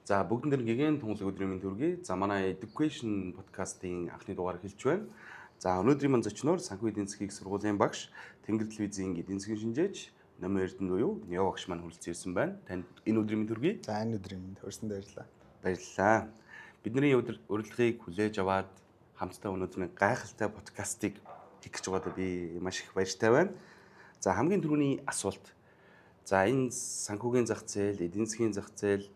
За бүгд гэгэн тунгалаг өдрийн мэнд хүргэе. За манай Education podcast-ийн анхны дугаар эхэлж байна. За өнөөдрийн маань зочноор санхүү эдийн засгийн сургуулийн багш, Тэнгэр телевизийн эдийн засгийн шинжээч Номын Эрдэнэ буюу Нио багш маань хүрэлцэн ирсэн байна. Танд энэ өдрийн мэнд хүргэе. За энэ өдрийн мэнд хүрсэн баярлалаа. Баярлалаа. Бидний урилгыг хүлээж аваад хамтдаа өнөөдрийн гайхалтай подкастыг хийх гэж байгаадаа би маш их баяртай байна. За хамгийн түрүүний асуулт. За энэ санхүүгийн зах зээл, эдийн засгийн зах зээл,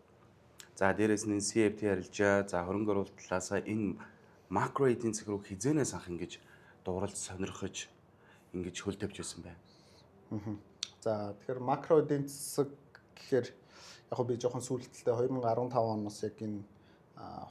за дээрээс нь CFT харилцаа, за хөрөнгө оруулалт талаасаа энэ макро эдийн засаг руу хизээнээс анх ингэж дууралж сонирхож ингэж хөл тавьж байсан байна. За тэгэхээр макро эдийн засаг гэхээр яг би жоохон сүүлдэлтэй 2015 оноос яг энэ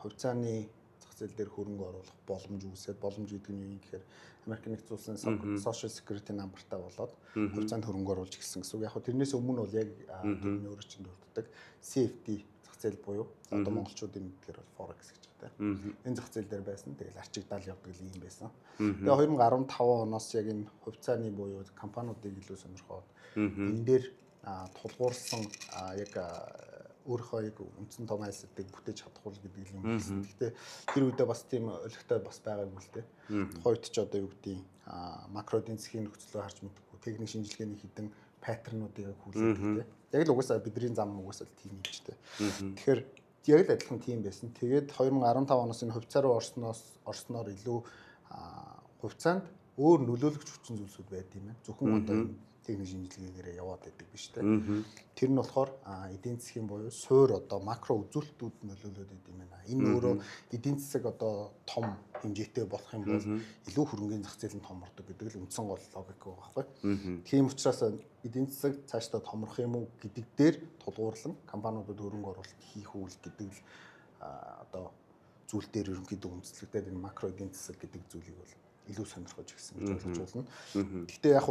хувьцааны зах зээл дээр хөрөнгө оруулах боломж үүсээд боломж гэдэг нь юу юм гэхээр Америк нэгдсэн улсын Social Security number-тай болоод хувьцаанд хөрөнгө оруулж гисэн гэсэн үг. Яг тэрнээс өмнө бол яг тэрний өөрөө чинь дурддаг CFD зах зээл буюу одоо монголчуудын мэдгээр бол Forex гэж байна. Энэ зах зээл дээр байсан. Тэгэл арчигдал явдаг л юм байсан. Тэгээ 2015 оноос яг энэ хувьцааны буюу компаниудыг илүү сонирхоод энэ дээр тулгуурсан яг өөрийнхөө яг үндсэн том айсуудыг бүтээж чадахгүй гэдэг юм байна. Гэхдээ тэр үедээ бас тийм олигтой бас байгаагүй л дээ. Тухайд ч одоо юу гэдэг макро эдийн засгийн нөхцөлөө харж мэдгүй техник шинжилгээний хідэн паттернуудыг хүлээдэг. Яг л угаасаа бидний зам угаасаа тийм юм ч дээ. Тэгэхээр яг л адилхан тийм байсан. Тэгээд 2015 оноос энэ хувьцаа руу орсноор илүү хувьцаанд өөр нөлөөлөгч хүчин зүйлсүүд байд юм байна. Зөвхөн одоо техник шинжилгээгээр яваад байдаг биш үү? Тэр нь болохоор эдийн засгийн буюу суур одоо макро үзүүлэлтүүд нөлөөлөд идэв юм байна. Энэ өөрөө эдийн засаг одоо том хэмжээтэй болох юм бол илүү хөрөнгөний зах зээл нь томордог гэдэг л үндсэн гол логик байгаа байхгүй. Тийм учраас эдийн засаг цаашдаа томрох юм уу гэдэг дээр тулгуурлан компаниудад хөрөнгө оруулалт хийх үйл гэдэг л одоо зүйл дээр ерөнхийдөө үндэслэгдээд энэ макро эдийн засаг гэдэг зүйлийг бол илүү сонирхож ирсэн гэж ойлгож байна. Гэхдээ яг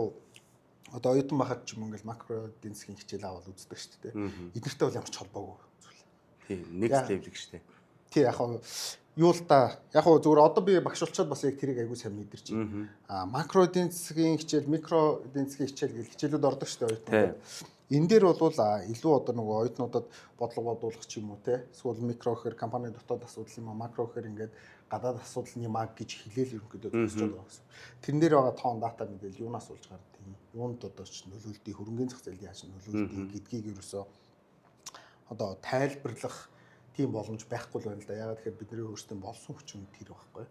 одоо оюутан байхад ч юм ингээл макро эдийн засгийн хичээл аваад үздэг шүү дээ. Эднэртэй бол ямар ч холбоогүй зүйл. Тийм, next level гэж дээ. Тий, яг юу л да. Яг зүгээр одоо би багш болчиход бас яг тэрийг аягүй сайн мэдэрч байна. Макро эдийн засгийн хичээл, микро эдийн засгийн хичээл гэх хичээлүүд ордог шүү дээ оюутнууд. Энэ дээр бол илүү одоо нөгөө оюутнуудад бодлого бодуулах ч юм уу те. Эсвэл микро гэхээр компани дотоод асуудал юм а, макро гэхээр ингээд гадаад асуудал юм а гэж хэлээл ерөнхийдөө төгсөж байгаа гэсэн. Тэрэн дээр байгаа тоон дата мэдээлэл юунаас болж гардаг юм. Юунд одоо ч нөлөөлдөг, хөрөнгөний зах зээлд яаж нөлөөлдөг гэдгийг ерөөсөө одоо тайлбарлах тийм боломж байхгүй л байна л да. Ягаад гэхээр бидний өөрсдөө болсон хүчин тэр байхгүй.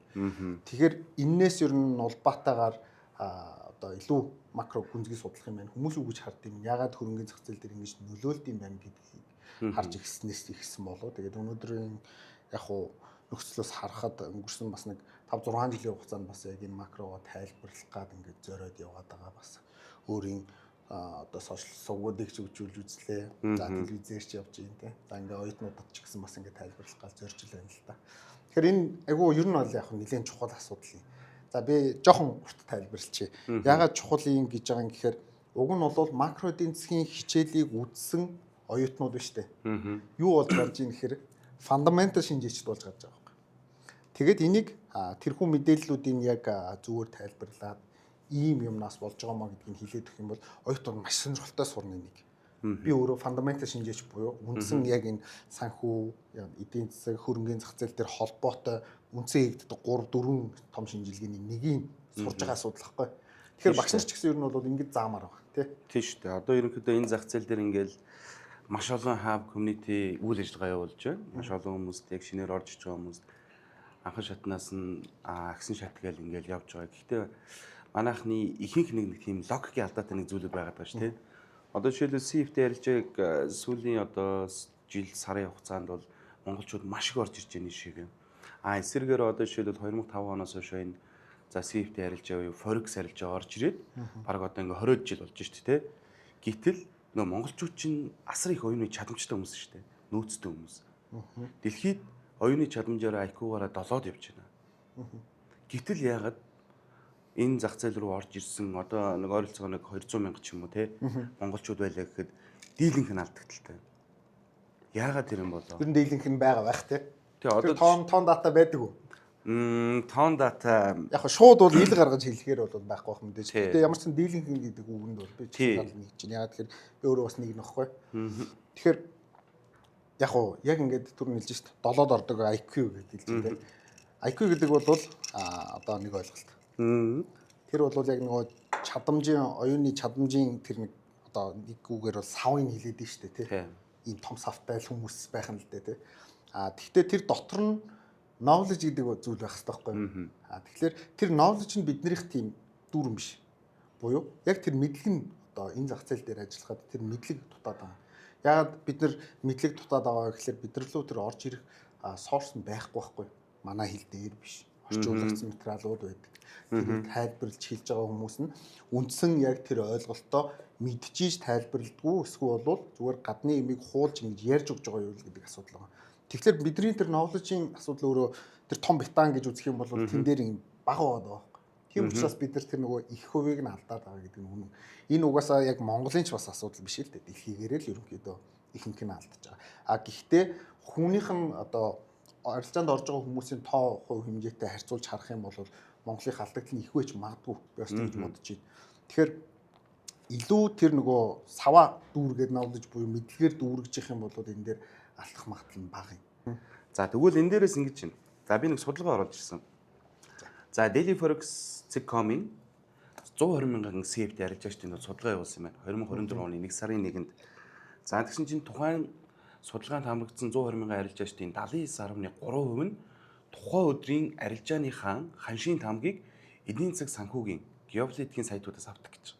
Тэгэхээр энээс ер нь улбаатаагаар одоо илүү макро гүнзгий судлах юм байна. Хүмүүс үг гэж харддаг юм. Ягаад хөрөнгөний зах зээл дээр ингэж нөлөөлд юм байна гэдгийг харж ирснээс ихсэн болоо. Тэгээд өнөөдрийн яг нөхцлөөс харахад өнгөрсөн бас нэг 5-6 жилийн хугацаанд бас яг энэ макрого тайлбарлах гад ингэж зориод яваад байгаа бас өөрийн одоо сошиал сувгуудыг ч хөгжүүлж үзлээ. За телевизээр ч явж юм те. За ингээ оюутнуудад ч гэсэн бас ингээ тайлбарлах гал зорж л байна л да. Тэгэхээр энэ айгүй ер нь бол яг нэлээд чухал асуудал юм. За би жоохон урт тайлбарлачих. Ягаад чухал юм гэж байгаа юм гэхээр уг нь бол макро эдийн засгийн хичээлийг үзсэн оюутнууд биш те. Юу болж гарч ийн гэхээр фундаментал шинжээчд болж гарч байгаа юм. Тэгээд энийг тэрхүү мэдээллүүдийн яг зүгээр тайлбарлаад ийм юмнаас болж байгаа маа гэдгийг хэлээд өгөх юм бол оюутнууд маш сонирхолтой сурна энийг. Би өөрөө фундаментал шинжээч буюу үндсэн яг энэ санхүү, эдийн засаг, хөрөнгөний зах зээл дээр холбоотой үндсэн хийгддэг 3-4 том шинжилгээний нэгийг сурж байгаа асуудал байхгүй. Тэгэхээр багш нар ч гэсэн ер нь бол ингэж заамаар байгаа тий шүү дээ. Одоо ерөнхийдөө энэ зах зээл дээр ингээл маш олон хаб community үйл ажиллагаа явуулж байна. Маш олон хүмүүст яг шинээр орж иж байгаа хүмүүст анхан шатнаас нь агсан шат гээл ингээл явж байгаа. Гэхдээ манайхны ихэнх нэг тийм логикийн алдаатай нэг зүйлүүд байгаад байгаа шүү дээ. Одоо жишээлбэл CFT ярилцааг сүүлийн одоо жил сарын хугацаанд бол монголчууд маш их орж ирж байгаа шиг юм. Эсвэргээр одоо жишээлбэл 2005 оноос хойш энэ за CFT ярилцаа буюу Forex ярилцаа орж ирээд баг одоо ингээ 20 жил болж шүү дээ. Гэтэл нөгөө монголчууд чинь асар их оюуны чадамжтай хүмүүс шүү дээ. Нөөцтэй хүмүүс. Дэлхийд оюуны чадамжаараа IQ-гаараа 7-д явж байна. Гэтэл яагаад энэ зах зээл рүү орж ирсэн одоо нэг ойролцоогоо нэг 200 мянга ч юм уу те монголчууд байлаа гэхэд дийлэнх нь алдагдaltaй. Яагаад тэр юм болоо? Ер нь дийлэнх нь байгаа байх те. Тэгээ одоо тоон дата байдаг уу? Тоон дата яг шууд бол ил гаргаж хэлэхээр бол байхгүй байх мэдээж. Гэтэ ямар ч дийлэнх нь гэдэг үгэнд бол би чинь нэг чинь яагаад тэгэхээр би өөрөө бас нэг нөхгүй. Тэгэхээр яг уу яг ингээд түрүү хэлж шít 7-д ордог IQ гэдэг хэлж байна. IQ гэдэг бол одоо нэг ойлголт. Тэр бол яг нөгөө чадамжийн оюуны чадамжийн тэр нэг одоо нэг үгээр бол савыг хэлээд нь шүү дээ тий. Ийм том савтай хүмүүс байх нь л дээ тий. Тэгвэл тэр дотор нь knowledge гэдэг зүйл байх хэрэгтэй байхгүй юу? Тэгэхээр тэр knowledge нь биднийх тийм дүүрэн биш. Буюу яг тэр мэдлэг нь одоо энэ зах зээл дээр ажиллахад тэр мэдлэг дутаад байгаа. Яагаад бид нар мэдлэг дутаад байгаа гэхээр бид нар лөө тэр орж ирэх сорс нь байхгүй байхгүй. Манай хэл дээр биш. Орчуулагдсан материалууд байдаг. Тэгээд тайлбарлаж хэлж байгаа хүмүүс нь үндсэн яг тэр ойлголтоо мэдчихэж тайлбарладгүй эсвэл бол зүгээр гадны имийг хуулж ингэж ярьж өгж байгаа юу гэдэг асуудал байна. Тэгэхээр бидний тэр knowledge-ийн асуудал өөрөө тэр том бетан гэж үзэх юм бол тэн дээр юм бага болоод байгаа. Тийм учраас бид нар тэр нөгөө их хувийг нь алдаад байгаа гэдэг нь үнэн. Энэ угаасаа яг Монголын ч бас асуудал биш л дээ. Дэлхийгээр л ерөнхийдөө ихэнх нь алдаж байгаа. Гэхдээ хүнийх нь одоо арилжаанд орж байгаа хүмүүсийн тоо хувь хэмжээтэй харьцуулж харах юм бол Монголын алдагдал нь их байж магадгүй би бас тэгж бодож байна. Тэгэхээр илүү тэр нөгөө сава дүүргээд навдаж буюу мэдлэгээр дүүргэж их юм бол энэ дээр алдах магадлал нь бага юм. За тэгвэл энэ дээрээс ингэж байна. За би нэг судалгаа оруулж ирсэн. За Daily Forex.com-ийн 120 мянган CFD арилжаачдын судалгаа явуулсан байна. 2024 оны 1 сарын 1-нд. За тэгсэн чинь тухайн судалгаанд хамрагдсан 120 мянган арилжаачдын 79.3% нь тухайн өдрийн арилжааныхаа ханшийн тамгийг эдийн засаг санхүүгийн геополитикийн сайтуудаас авдаг гэж.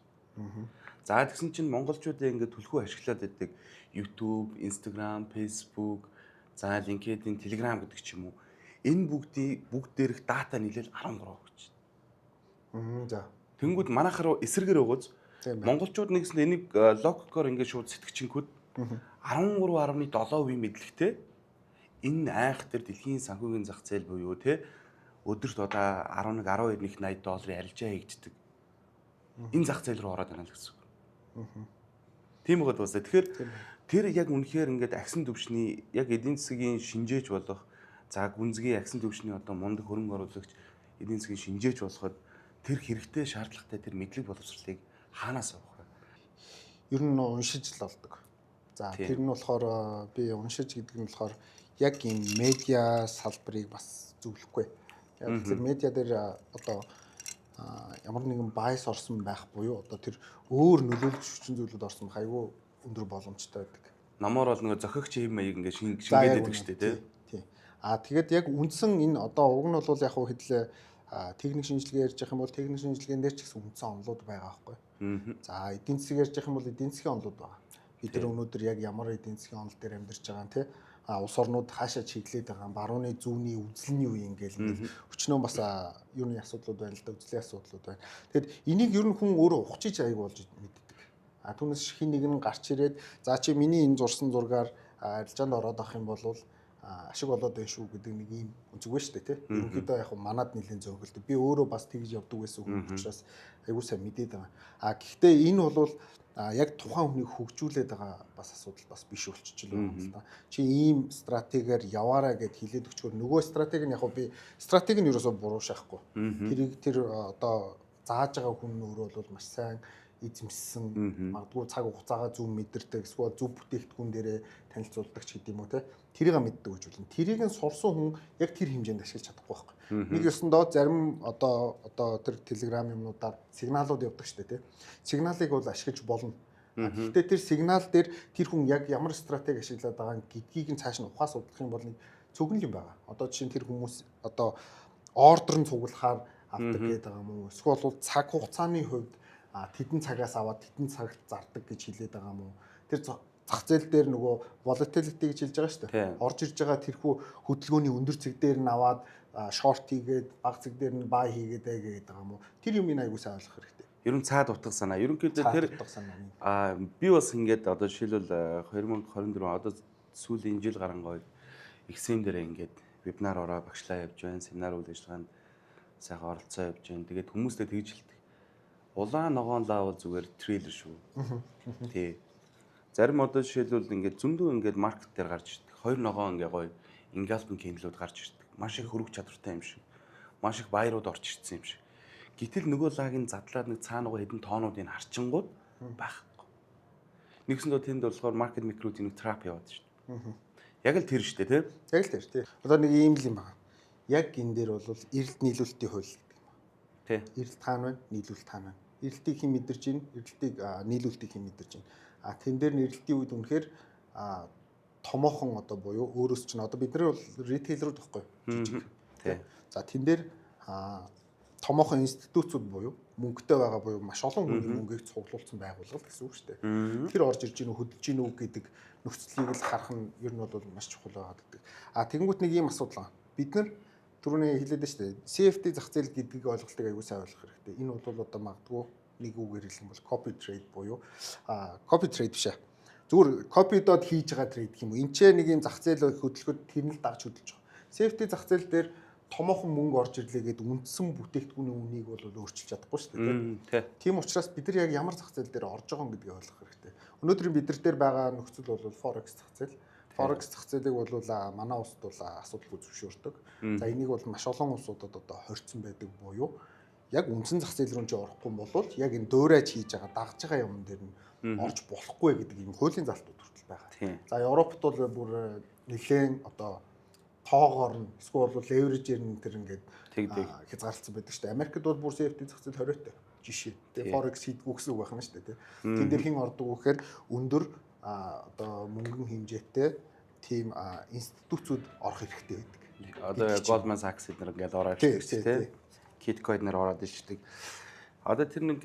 За тэгсэн чинь монголчуудаа ингээд төлхөө ашиглаад байдаг YouTube, Instagram, Facebook, за LinkedIn, Telegram гэдэг ч юм уу. Энэ бүгд дээрх дата нийлээл 13 гэж. За. Тэнгүүд манайхаар эсэргээр өгөөз монголчууд нэгсэнд энийг логикоор ингээд шууд сэтгчингүүд 13.7% мэдлэгтэй энэ айх төр дэлхийн санхүүгийн зах зээл буюу те өдөрт одоо 11-12 $80 арилжаа хийгддэг. Энэ зах зээл рүү ороод байна л гэсэн үг. Тийм үгд басна. Тэгэхээр тэр яг үнэхээр ингээд агсан төвшний яг эдийн засгийн шинжээч болох за гүнзгий агсан төвшний одоо мундаг хөрөнгө оруулагч эдийн засгийн шинжээч болоход тэр хэрэгтэй шаардлагатай тэр мэдлэг боловсролыг хаанаас авах вэ? Ер нь уншиж л олдог. За тэр нь болохоор би уншиж гэдэг нь болохоор яг ийм медиа салбарыг бас зөвлөхгүй. Яг тэр медиа дээр одоо ямар нэгэн байс орсон байх буюу одоо тэр өөр нөлөөлж хүчин зүйлүүд орсон байх айгүй өндөр боломжтой байдаг. Намаар бол нөгөө зохиогч хэм маяг ингээд шингээд байдаг шүү дээ тий. Тэгээд яг үндсэн энэ одоо уг нь бол яг хуу хэдлээ техник шинжилгээ ярьж явах юм бол техник шинжилгээнд дээр ч гэсэн үндсэн онолууд байгаа байхгүй. За эдийн засгийг ярьж явах юм бол эдийн засгийн онолууд байгаа. Бид тэр өнөөдөр яг ямар эдийн засгийн онол дээр амьдарч байгаа юм те улс орнууд хаашаа чиглээд байгаа барууны зүүнний үзэл нь юу юм гээл өчнөө бас юуны асуудлууд байна л да үзлийн асуудлууд байна. Тэгэд энийг ер нь хүн өөрөө ухчиж аяг болж мэддэг. Түүнээс хин нэг нь гарч ирээд за чи миний энэ зурсан зургаар арилжаанд ороод авах юм бол ашиг болоод байна шүү гэдэг нэг юм зүгвэ штэ тий. Ерөнхийдөө яг манад нэлийн зөөгөлд би өөрөө бас тэгж явдаг байсан хүн учраас аягүй сайн мэдээд байгаа. Гэхдээ энэ бол яг тухайн хүнийг хөгжүүлээд байгаа бас асуудал бас биш болчихлоо юм л да. Чи ийм стратегиэр яваарай гэд хэлээд өчгөр нөгөө стратеги нь яг би стратеги нь ерөөсөө буруу шахахгүй. Тэрийг тэр одоо зааж байгаа хүн өөрөө бол маш сайн эзэмссэн магадгүй цаг хугацаагаа зөв мэдэрдэг эсвэл зөв бүтээгдэхүүн дээрээ танилцуулдаг ч гэдэм үү те тэрийг мэддэг гэж болно. Тэрийг нь сурсан хүн яг тэр хэмжээнд ашиглаж чадахгүй байхгүй. Нэг ёсондоо зарим одоо тэр телеграм юмнуудаар сигналууд явдаг шүү дээ те. Сигналыг бол ашиглаж болно. Гэхдээ тэр сигнал дээр тэр хүн яг ямар стратеги ашиглаад байгаа гэдгийг нь цааш нь ухаас судлах юм бол нэг цөгнөл юм байгаа. Одоо жишээ нь тэр хүмүүс одоо ордер нь цуглахаар авдаг гэдэг байгаа юм уу? Эсвэл бол цаг хугацааны хувьд тэдэн цагаас аваад тэдэн цагт зардаг гэж хэлээд байгаа юм уу? Тэр зах зээл дээр нөгөө volatility гэж хэлж байгаа шүү дээ. Орж ирж байгаа тэрхүү хөдөлгөөний өндөр цэг дээр нь аваад шорт хийгээд бага цэг дээр нь бай хийгээд гэдэг байгаа юм уу? Тэр юмыг аягүй сайн ойлгох хэрэгтэй. Ер нь цаад утга санаа. Ерөнхийдөө тэр би бас ингээд одоо жишээлбэл 2024 одоо сүүлийн жил гарангуй XM дээр ингээд вебинар ороо багшлаа явж байна. Семинар үйл ажиллагаанд сайхан оролцоо явж байна. Тэгээд хүмүүстэй тэгж хэлдэг. Улаан ногоон лаавал зүгээр трейлер шүү. Тий. Зарим одоо жишээлбэл ингээд зөндөө ингээд маркет дээр гарч ирдэг. Хоёр ногоон ингээ гоё engagement кэндлүүд гарч ирдэг. Маш их хөрөг чадвартай юм шиг. Маш их баярууд орж ирсэн юм шиг. Гэтэл нөгөө лагийн задлаад нэг цаанаа хэдэн тоонуудыг харчингууд байхгүй. Нэгсэндөө тэнд болохоор маркет микруудын нэг трап яваад шүү дээ. Яг л тэр шүү дээ, тийм. Яг л тэр тий. Одоо нэг ийм л юм байна. Яг энэ дээр бол эрэлт нийлүүлэлтийн хууль гэдэг юм. Тий. Эрэлт хаана байна? Нийлүүлэлт хаана байна? Эрэлтийг хэн мэдэрч байна? Эрэлтийг нийлүүлэлтийг хэн мэдэрч байна? Тэн дээр нэрэлтийн үед үнэхээр томоохон одоо буюу өөрөөс чинь одоо бид нар бол ритейлерүүд байхгүй жижиг. Тий. За тэн дээр томоохон институтсууд буюу мөнгөтэй байгаа буюу маш олон хүний мөнгийг цуглуулсан байгууллага гэсэн үг шүү дээ. Тэр орж ирж гинүү хөдөлж гинүү гэдэг нөхцөлийг л харах нь ер нь бол маш чухал байгаа гэдэг. Тэгэнгүүт нэг ийм асуудал байна. Бид нар түрүүний хэлээд байна шүү дээ. CFD зах зээл гэдгийг ойлголтыг аягүй сайн ойлгох хэрэгтэй. Энэ бол одоо магадгүй нэг үгээр хэлэх юм бол copy trade буюу copy trade биш ээ. Зүгээр copy-дод хийж байгаа трейд гэх юм уу. Энд ч нэг юм зах зээл хөдөлгөхөд тэр нь л дагж хөдөлж байгаа. CFD зах зээл дээр томоохон мөнгө орж ирлээ гэдэг үндсэн бүтээгдэхүүний үнийг бол өөрчилж чадахгүй шүү дээ. Тийм учраас бид нар яг ямар зах зээл дээр орж байгаа юм гэдгийг ойлгох хэрэгтэй. Өнөөдөр бид нар дээр байгаа нөхцөл бол Forex зах зээл. Forex зах зээлийг бол манай улсад бол асуудалгүй зөвшөөрдөг. За энийг бол маш олон улсуудад одоо хоригдсон байдаг буюу яг үндсэн зах зээл рүү ч орохгүй бол яг энэ дөөрэж хийж байгаа дагж байгаа юм дээр нь орж болохгүй гэдэг юм хуулийн залтууд хүртэл байгаа. За Европт бол бүр нэлээд одоо тоогоор нь эсвэл бол леверижээр нь тэр ингээд хязгаарлалцсан байдаг шүү дээ. Америкт бол бүр CFD зах зээл хориотой жишээ. Тэгээ Forex хийдгүү гэсэн үг байна шүү дээ. Тэн дээр хэн ордог вэ гэхээр өндөр одоо мөнгөн хэмжээтэй тийм институтсууд орох хэрэгтэй байдаг. Одоо Goldman Sachs эднэр ингээд ороод ирсэн тийм. Kitcoin-ээр ороод ирсэн. Одоо тэр нэг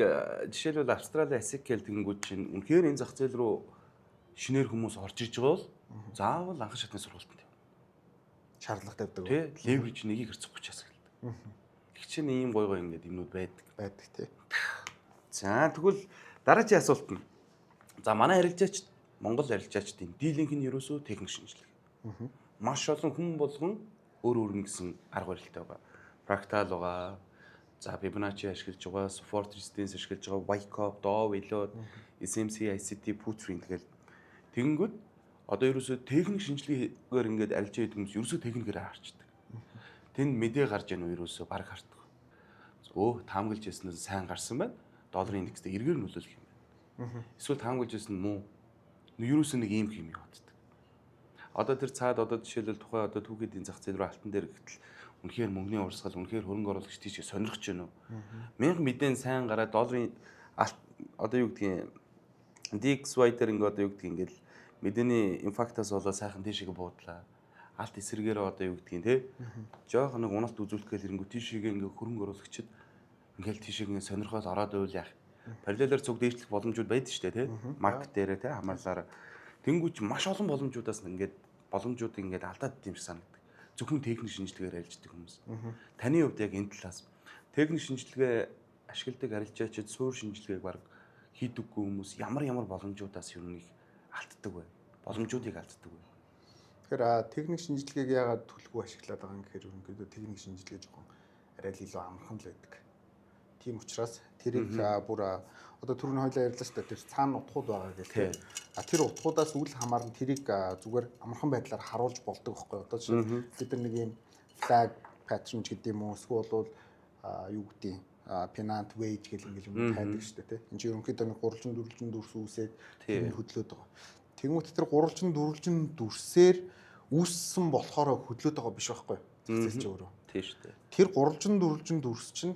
жишээлбэл Австралийн ASIC гэнгүүт чинь үнэхээр энэ зах зээл рүү шинээр хүмүүс орж иж байгаа бол заавал анхан шатны сургалтанд шаардлага тавьдаг. Тий, leverage нэгийг хэрцэх учраас гэлдэг. Тэг чинь ийм гой ингээд юмнууд байдаг тий. За тэгвэл дараагийн асуулт нь. За манай арилжаач Монгол арилжаачдын дийлэнх нь ерөөсөө техник шинжилгээ. Маш олон хүн болгон өөр өөр нэгэн арга барилтай байгаа. Fractal байгаа. За Fibonacci ашиглаж байгаа, support resistance ашиглаж байгаа, Wyckoff, Dow, Elliott, SMC, ICT, Putrin тэгэл. Тэгэнгүүт одоо ерөөсөө техник шинжилгээгээр ингээд арилжаа хийдэг хүмүүс ерөөсөө техникээр харчдаг. Тэнд мэдээ гарч яана уу ерөөсөө баг хартдаг. Таамаглаж яснаас сайн гарсан байна. Долларын индекстэй эргээр нөлөөлөх юм байна. Эсвэл таамаглаж ясан муу. Ерөөсөө нэг ийм юм явагддаг. Одоо тэр цаад одоо жишээлбэл тухай одоо түүхийдийн зах зээл рүү алтан дээр гэтэл үнэхээр мөнгөний урсгал үнэхээр хөрөнгө оруулагч тийч сонирхож байна уу? Мянга мэдэн сайн гараад долларын одоо юу гэдгийг DXY дээр ингээд одоо юу гэдгийг ингээд мэдээний импактаас болоод сайхан тийшээ буудлаа. Алт эсрэгээрээ одоо юу гэдгийг те. Жоох нэг уналт үзүүлэхээр ирэнгүү тийшээ ингээд хөрөнгө оруулагчид ингээд тийшээ ингээд сонирхоод ороод байвал яах. Параллелаар цуг дээшлэх боломжууд байдаг шүү дээ те. Маркет дээрээ те хамаарлаараа. Тэнгүүч маш олон боломжуудаас ингээд боломжуудыг ингээд алдаад дим шиг санагдав. Зөвхөн техник шинжилгээгээр арилждаг хүмүүс. Таны хувьд яг энэ талаас техник шинжилгээ ашигладаг арилжаачид суур шинжилгээг баг хийдэггүй хүмүүс ямар боломжуудаас юу нэг алддаг вэ? Боломжуудыг алддаг вэ? Тэгэхээр техник шинжилгээг яагаад төлөвгүй ашиглаад байгаа юм гэхээр ерөнхийдөө техник шинжилгээ жоохон арай л илүү амархан л байдаг. Тийм учраас тэрийг бүр одоо түрүүний хоёлаа ярьлаа шүү дээ. Тэр цаана утгууд байгаа гэх тийм. Тэр утгуудаас үл хамааран тэрийг зүгээр амархан байдлаар харуулж болдог байхгүй. Одоо жишээ бид нар нэг юм flag pattern гэдэг юм уу эсвэл бол юу гэдэг pennant wedge гэх юм хайдаг шүү дээ тийм. Энд чинь ерөнхийдөө нэг гурвалжин дөрвөлжин дүрс үүсээд тэр хөдлөөд байгаа. Тэнгүүт тэр гурвалжин дөрвөлжин дүрсээр үүссэн болохоор хөдлөөд байгаа биш байхгүй. Зах зээл чи өөрөө. Тийм шүү дээ. Тэр гурвалжин дөрвөлжин дүрс чинь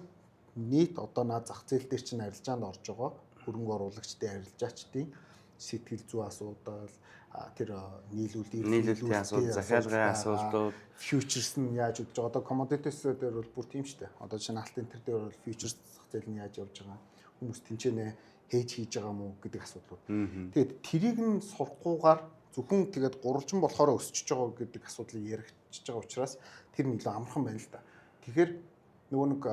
нийт одоо наад зах зээл дээр чинь арилжаанд орж байгаа хөрөнгө оруулагчдын арилжаачдын сэтгэл зүй асуудал тэр нийлүүлэлтийн асуудал, захиалгын асуудлууд, фьючерс нь яаж удаж байгаа. Одоо commodities дээр бол бүр тийм шүү дээ. Одоо жишээ нь алтын тэр дээр бол фьючерс зах зээл нь яаж явж байгаа, хүмүүс тэнцэнэ хейж хийж байгаа мó гэдэг асуудлууд. Тэгээд тэрийг нь сурахгүйгээр зөвхөн тэгээд гурвалжин болохоор өсчихөж байгаа гэдэг асуудлыг яригдчихж байгаа учраас тэр нь илүү амархан байна л да. Тэгэхээр нөгөө нэг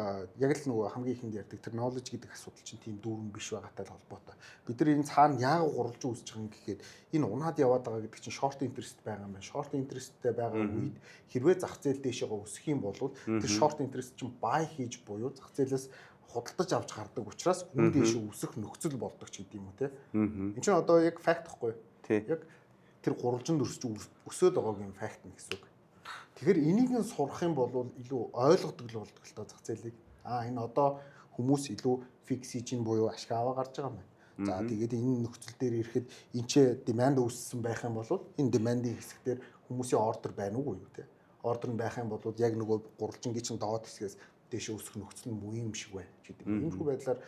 яг л нөгөө хамгийн ихэнд ярьдаг тэр knowledge гэдэг асуудал чинь тийм дүүрэн биш байгаатай л холбоотой. Бид нар энэ цаана яагаад гурвалжин үүсэж байгаа юм гэхэд энэ унаад яваад байгаа гэдэг чинь short interest байгаа юм байна. Short interestтэй байгаа үед хэрвээ зах зээл дэшегээ өсөх юм бол тэр short interest чинь buy хийж буюу зах зээлээс худалдаж авч гардаг учраас хүн дэше өсөх нөхцөл болдог ч гэдэм үү те. Энэ чинь одоо яг fact гэхгүй. Яг тэр гурвалжин дүрсч өсөөд байгаагийн fact нь гэсэн үг. Тэгэхээр энийг нь сурах юм бол илүү ойлгодог л болдог л тоо зах зээлийг. Энэ одоо хүмүүс илүү fix хийж ин буюу ашиг аваа гарч байгаа юм байна. За тэгээд энэ нөхцөл дээр ирэхэд энэ ч demand үүссэн байх юм бол энэ demand-ийн хэсгээр хүмүүсийн ордер байна уу юу те. Ордер нь байх юм бол яг нөгөө гурвалжингийн чинь доод хэсгээс дэше өсөх нөхцөл нь муу юм шиг байна гэдэг. Иймэрхүү байдлаар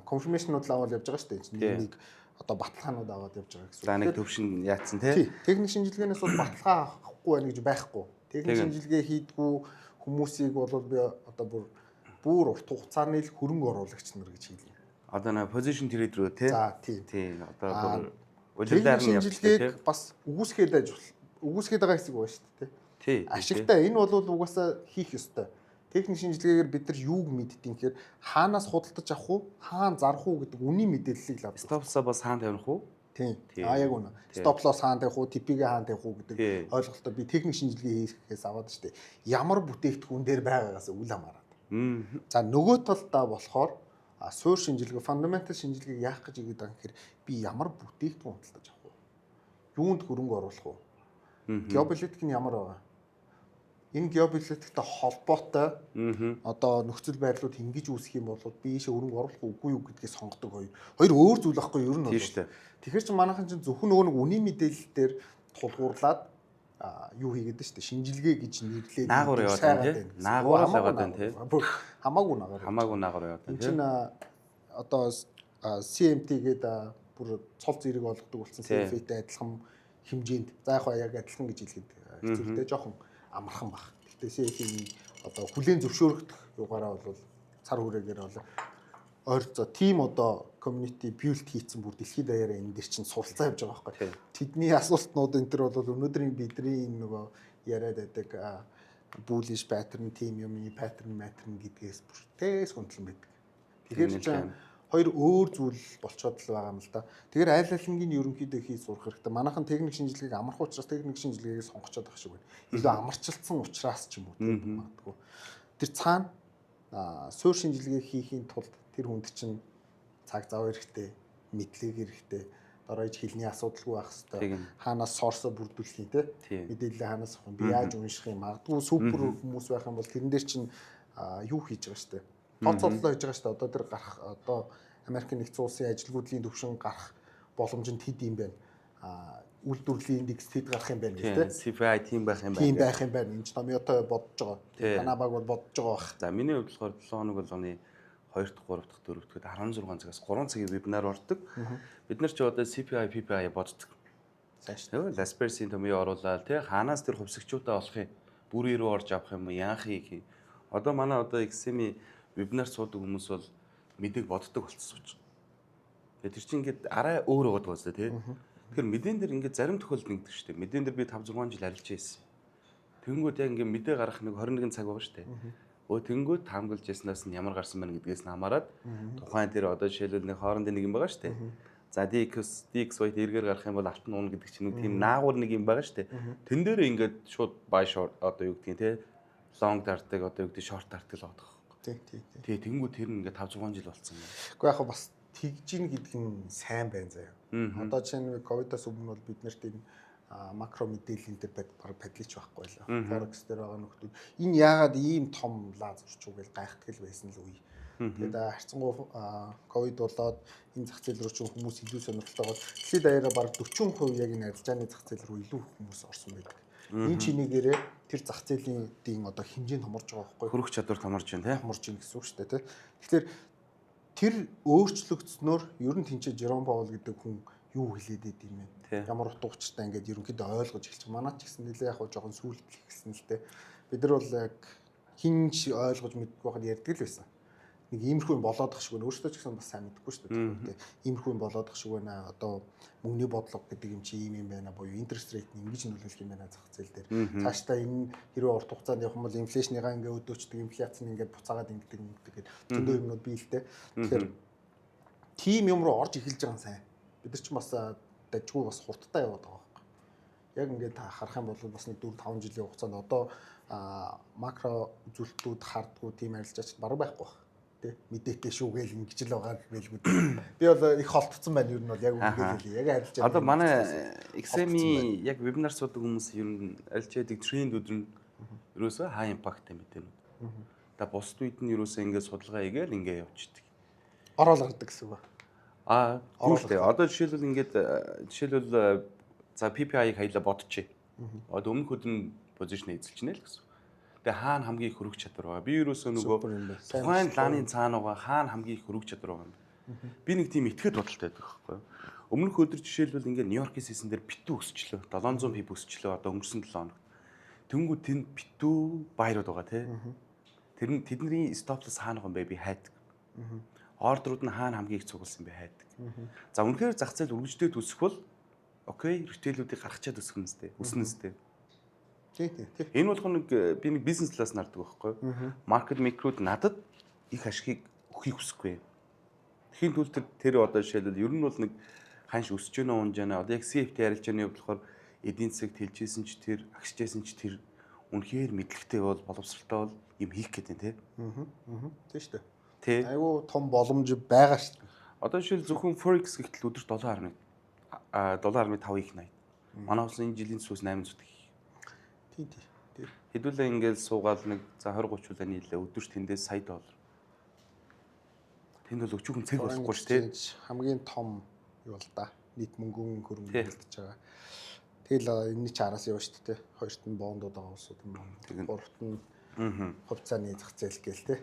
конфирмашнууд аваад явж байгаа шүү дээ. Нэг одоо баталгаанууд аваад явж байгаа гэсэн. За нэг төвшин яатсан тий. Техник шинжилгээнээс бол баталгаа авахгүй байна гэж байхгүй. Техник шинжилгээ хийдгүү хүмүүсийг бол би одоо бүр урт хугацааны л хөрөнгө оруулагч нар гэж хэлнэ. Одоо нэг position trader рүү тий. За тийм. Одоо удирдаар нь шинжилгээг бас үгүйсгээд байгаа хэсэг байна шүү дээ тий. Ашигтай энэ бол угаасаа хийх ёстой. Техник шинжилгээгээр бид нар юуг мэддэг гэхээр хаанаас худалдаж авах уу, хаана зарах уу гэдэг үнийн мэдээллийг л авдаг. Stop loss бас хаана тавих уу? Тийм. Яг үнэ. Stop loss хаана тавих уу, TP-гээ хаана тавих уу гэдэг ойлголтоо би техник шинжилгээ хийхээс аваад штэ. Ямар бүтээгдэхүүн дээр байгаагаас үл хамааран. За нөгөө талдаа болохоор суур шинжилгээ, fundamental шинжилгээг яах гэж игээд байгаа гэхээр би ямар бүтээгдэхүүн худалдаж авах уу? Юунд хөрөнгө оруулах уу? Геополитик нь ямар байгаа? Энэ геополитиктэй холбоотой одоо нөхцөл байдлууд ингэж үүсэх юм бол би ийшээ хөрөнгө оруулах үгүй юу гэдгийг сонгодог хоёр өөр зүйл байхгүй юу? Ер нь бол. Тэгэхээр чи манайхан чинь зөвхөн нөгөө нэг үнийн мэдээлэл дээр тулгуурлаад юу хийгээд шүү дээ. Шинжилгээ гэж нэрлээд наагур яваад байна тийм. Наагур яваад байна тийм. Хамаагүй наагур яваад байна. Энд чинь одоо CMT гэдэг бүр цол зэрэг олгодог болсон CFA-тэй адилхан хэмжээнд. За яг адилхан гэж хэлгээд хэцүүтэй жоохон амархан баг. Гэхдээ CFA-ийн одоо хүлээн зөвшөөрөгдөх югаараа бол цар хүрээгээр бол ойрцоо тим одоо community build хийцэн бүр дэлхийд даяараа энэ дэр чинь суралцаа явж байгаа байхгүй. Тэдний асуултнууд энэ төр бол өнөөдрийн бидний энэ нөгөө яриад байдаг bullish pattern team юм pattern гэдгээс бүртээс хүндлэн байдаг. Тэгэхээр чинь хоёр өөр зүйл болцоод л байгаа юм л да. Тэгэхээр айл алингийн ерөнхийдөө хийж сурах хэрэгтэй. Манайхан техник шинжилгээг амарх учраас техник шинжилгээг сонгочоод байх шиг байна. Илүү амарчилсан учраас ч юм уу тийм магадгүй. Тэр цаана суур шинжилгээ хийхийн тулд тэр хүнд чинь цаг зав хэрэгтэй, мэдлэг хэрэгтэй, доройж хэлний асуудалгүй байх хэрэгтэй. Хаанаас сорсо бүрдүүлэх юм те. Мэдээлэл хаанаас авах юм, би яаж унших юм, магадгүй супер хүмүүс байх юм бол тэрэн дээр чинь юу хийж байгаа штэ. Тооцоололоо хийж байгаа штэ. Одоо тэр гарах одоо Америкийн нэгдсэн улсын ажилгүйдлийн төвшин гарах боломж нь хэд юм бэ? Үйлдвэрлэлийн индекс хэд гарах юм бэ гэдэг те. CPI тийм байх юм байна. Тийм байх юм байна. Энд Томьёото бодож байгаа. Танаа баг бол бодож байгаа бах. За миний хувьд болохоор 7 хоног болгоны 2 дахь, 3 дахь, 4 дахь 16 цагаас 3 цагийн вебинар ордог. Бид нар ч одоо CPI, PPI боддог. Сайн шүү дээ. Laspersin Томьёо оруулаад те хаанаас тэр хувьсгчуудаа олох юм? Бүрий рүү орж авах юм уу? Яах юм? Одоо манай одоо XM-ийн вебинар суудаг хүмүүс бол мэдээг боддог болчихсон ч. Тэр чинь ингээд арай өөр байгаа даа тий. Тэгэхээр мэдэн дээр ингээд зарим тохиолдолд нэгдэг шүү дээ. Мэдэн дээр би 5 6 жил арилж байсан. Тэнгүүд яг ингээд мэдээ гарах нэг 21 цаг байгаа шүү дээ. Тэнгүүд таамаглаж яснаас нь ямар гарсан байна гэдгээс нь хамаарат тухайн дээр одоо жишээлбэл нэг хоорондын нэг юм байгаа шүү дээ. За DXY эргээр гарах юм бол алтан уун гэдэг чинь нэг тийм наагур нэг юм байгаа шүү дээ. Тэн дээр ингээд шууд buy short одоо юу гэдгийг тий long дартаг одоо юу гэдэг short дартаг л байгаа. Тий тэнгүүд тэр нь ингээд 5 6 жил болцсон байна. Гэхдээ яг бас тэгж ийн гэдэг нь сайн байна заяа. Одоо чинь ковидоос өмнө бол бид нарт энэ макро мэдээллийн дээр падлич байхгүй байлаа. Forex дээр байгаа нөхдүүд энэ яагаад ийм том лаз орчих уу гэж гайхдаг л байсан л үе. Тэгээд харцангуй ковид болоод энэ зах зээл рүү чинь хүмүүс илүү сонирхолтой бол дэлхийд даяараа баг 40% яг энэ арилжааны зах зээл рүү илүү хүмүүс орсон байдаг. Энэ чинийгээрээ тэр зах зээлийн одоо хэмжээнд томорж байгаа байхгүй. Хөрөх чадвар томорж байна тий. Томорж байна гэсэн үг шүү дээ тий. Тэгэхээр тэр өөрчлөгдснөөр ер нь тэнцээ Жером Паул гэдэг хүн юу хэлээд идэв юм бэ? Ямар утга учиртай ингээд ерөнхийдөө ойлгож эхэлчих. Манайч гэсэн нэлээ яг жоохон сүйлдэх гэсэн л дээ. Бид нар бол яг хинч ойлгож мэдгүй байхад ярьдаг л байсан. Нэг иймэрхүү юм болоод ах шиг байна. Өөрөөсөө ч гэсэн бас сайн мэдэхгүй шүү дээ. Иймэрхүү юм болоод ах шиг байна. Одоо мөнгөний бодлого гэдэг юм чи ийм юм байна буюу интерest rate нь ингэж нөлөөлөх юм байна зах зээл дээр. Цаашдаа энэ хэрвээ урт хугацаанд явах юм бол инфляцныгаа ингээ өдөөчдөг, инфляц нь ингээ буцаагаад ингэдэг гэдэг зөндөө юмнууд бий л дээ. Тэгэхээр тим юм руу орж эхэлж байгаа нь сайн. Бид нар ч бас дажгүй бас хурдтай яваад байгаа байхгүй. Яг ингээд харах юм бол бас нэг 4-5 жилийн хугацаанд одоо макро үзүүлэлтүүд хардггүй тим арилжаач бараг байхгүй байна. Мэдээтэй шүүгээл ингэж л байгаа гэлгүй. Би бол их холтцсон байна ер нь бол яг үгээр хэлээ. Яг арилж байгаа. Одоо манай XM-ийн яг вебинар суудаг хүмүүс ер нь арилж яадаг тренд өдөр нь ерөөсөө хай импакттай мэдээнүүд. Та бусд үед нь ерөөсөө ингээд судалгаа хийгээл ингээд явчихдаг. Орол гардаг гэсэн үг. Юу л дээ. Одоо жишээлбэл за PPI-г хаялаа бодчихъя. Одоо өмнөх өдөр позишн эзэлчихнэ л гэсэн. Тэгээ хаана хамгийн их хөрөх чадвар байгаа. Би ерөөсөө нөгөө Супер юм байна. Сайн тухайн мэдээ. лааны цаана байгаа хаана хамгийн их хөрөх чадвар байгаа юм. Би нэг тийм итгэхэд бодолтой байдаг байхгүй юу. Өмнөх өдөр жишээлбэл ингээд Нью-Йоркийн сисэн дээр битүү өсчлөө. 700 пип өсчлөө одоо өнгөрсөн 7 хоног. Тэнгүү тэнд битүү баярууд байгаа тий. Тэр нь тэдний стоплес хаана байгаа юм бэ би хайдаг. Ордерууд нь хаана хамгийн их цугласан бэ хайдаг. За үнэхээр зах зээл өргөжтэй төсөх бол окей, ритейлүүдийг гаргачаад өсгөн үстэй. Өснө үстэй. Тий. Энэ болох нэг би нэг бизнес талаас нь хардаг байхгүй юу? Маркет микрод надад их ашигыг өгөхийг хүсэхгүй. Тэхийн тул тэр одоо жишээлбэл ер нь бол нэг ханш өсөж гэнэ унж гэнэ одоо яг CFT ярилж байгаа болохоор эдийн засаг тэлжсэн ч тэр агшижсэн ч тэр үнэхээр мэдлэгтэй бол боловсралтай бол юм хийх гэдэг тий. Тий шүү дээ. Тий. Айгу том боломж байгаа шүү дээ. Одоо жишээл зөвхөн Forex гэхтэл өдөрт 7.5 их 80. Манай улс энэ жилийн цус 8 зүтг. Тий. Хэдүүлээ ингээл суугаад нэг за 20 30 улааны нийлээ өдөрт тэндээс сая доллар. Тэнд бол өчүүхэн цэг болохгүй шүү дээ. Хамгийн том юу л да. Нийт мөнгөний хөрөнгө хөлдөж байгаа. Тэгэл энэ ч араас явна шүү дээ. Хоёрт нь бондууд байгаа улсууд юм. Гуравт нь хувьцааны зах зээл гээл те.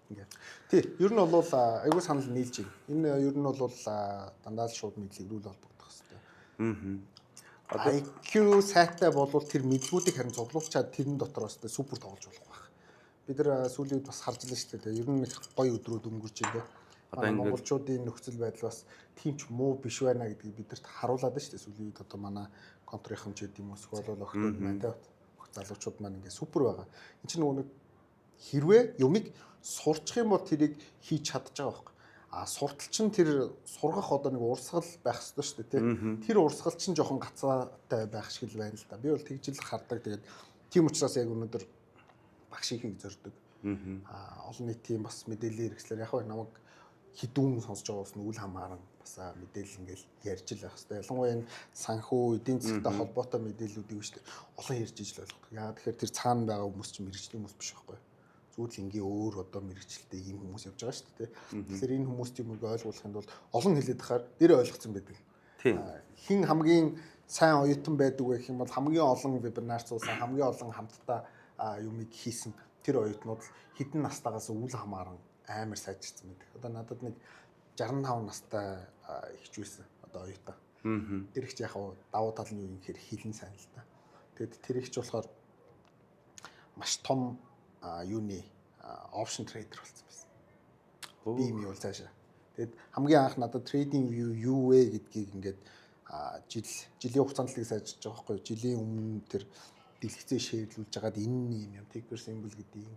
Ингээд. Тий, ер нь бол айгүй санал нийлж байна. Энэ ер нь бол дандаа л шууд мэдлэгрүүл холбогдох хэрэгтэй. IQ сайтай болвол тэр мэдлгүүдийг харин цуглуулчаад тэрэн дотроос супер тоглож болох байх. Бид нар сүүлийн үед бас харж лээ шүү дээ. Ер нь их гоё өдрүүд өнгөрч байна. Одоо монголчуудын нөхцөл байдал бас тийм ч муу биш байна гэдгийг бидэрт харуулад байна шүү дээ. Сүүлийн үед одоо манай контрийнхан ч гэдэг юм уу эсвэл охтууд маань те залуучууд маань ингээ супер байгаа. Энд чинь нөгөө хэрвээ юмыг сурчих юм бол тэрийг хийж чадчих байгаа байхгүй. Суртал чинь тэр сургах одоо нэг урсгал байх ёстой шүү дээ тий. Тэр урсгал чинь жоохон гацаатай байх шиг л байна л да. Би бол тэгж л хардаг. Тэгээд тийм учраас яг өнөөдөр багш ихийг зорддог. Олон нийтийн бас мэдээллийн хэрэгслэр яг намайг хідүүн сонсож байгаа ус нь үл хамааран бас мэдээлэл ингээл ярьж л байх хэрэгтэй. Ялангуяа энэ санхүү эдийн засгийн холбоотой мэдээллүүдийг шүү дээ. Олон ярьж ижил ойлгодог. Яа тэгэхээр тэр цаана байгаа хүмүүс чинь мэрэгчлийн хүмүүс биш байхгүй. Зүгээр л ингийн өөр одоо мэрэгчлээ ийм хүмүүс явж байгаа шүү дээ. Тэгэхээр энэ хүмүүст юм ойлгуулахын тулд олон хэлээд тахаар нэрээ ойлгоцсон байдаг. Хин хамгийн сайн оюутан байдаг вэ гэх юм бол хамгийн олон вебинар цуусан, хамгийн олон хамтдаа юмыг хийсэн тэр оюутнууд хэдэн настайгаас үл хамааран амар сайжирсан байдаг. Одоо надад нэг 65 настай ихч байсан одоо оюутан. Тэр ихч яг давуу тал нь юу юм гэхээр хилэн сайн л та. Тэгэд тэр ихч болохоор маш том юуны опшн трейдер болсон байсан. Би юм юу цаашаа. Тэгэд хамгийн анх надад трейдинг юу вэ гэдгийг ингээд жилийн хугацаанд л сайжирч байгаа байхгүй юу. Жилийн өмнө тэр дэлгэцээ шеэрлүүлж байгаад энэ юм ticker symbol гэдгийг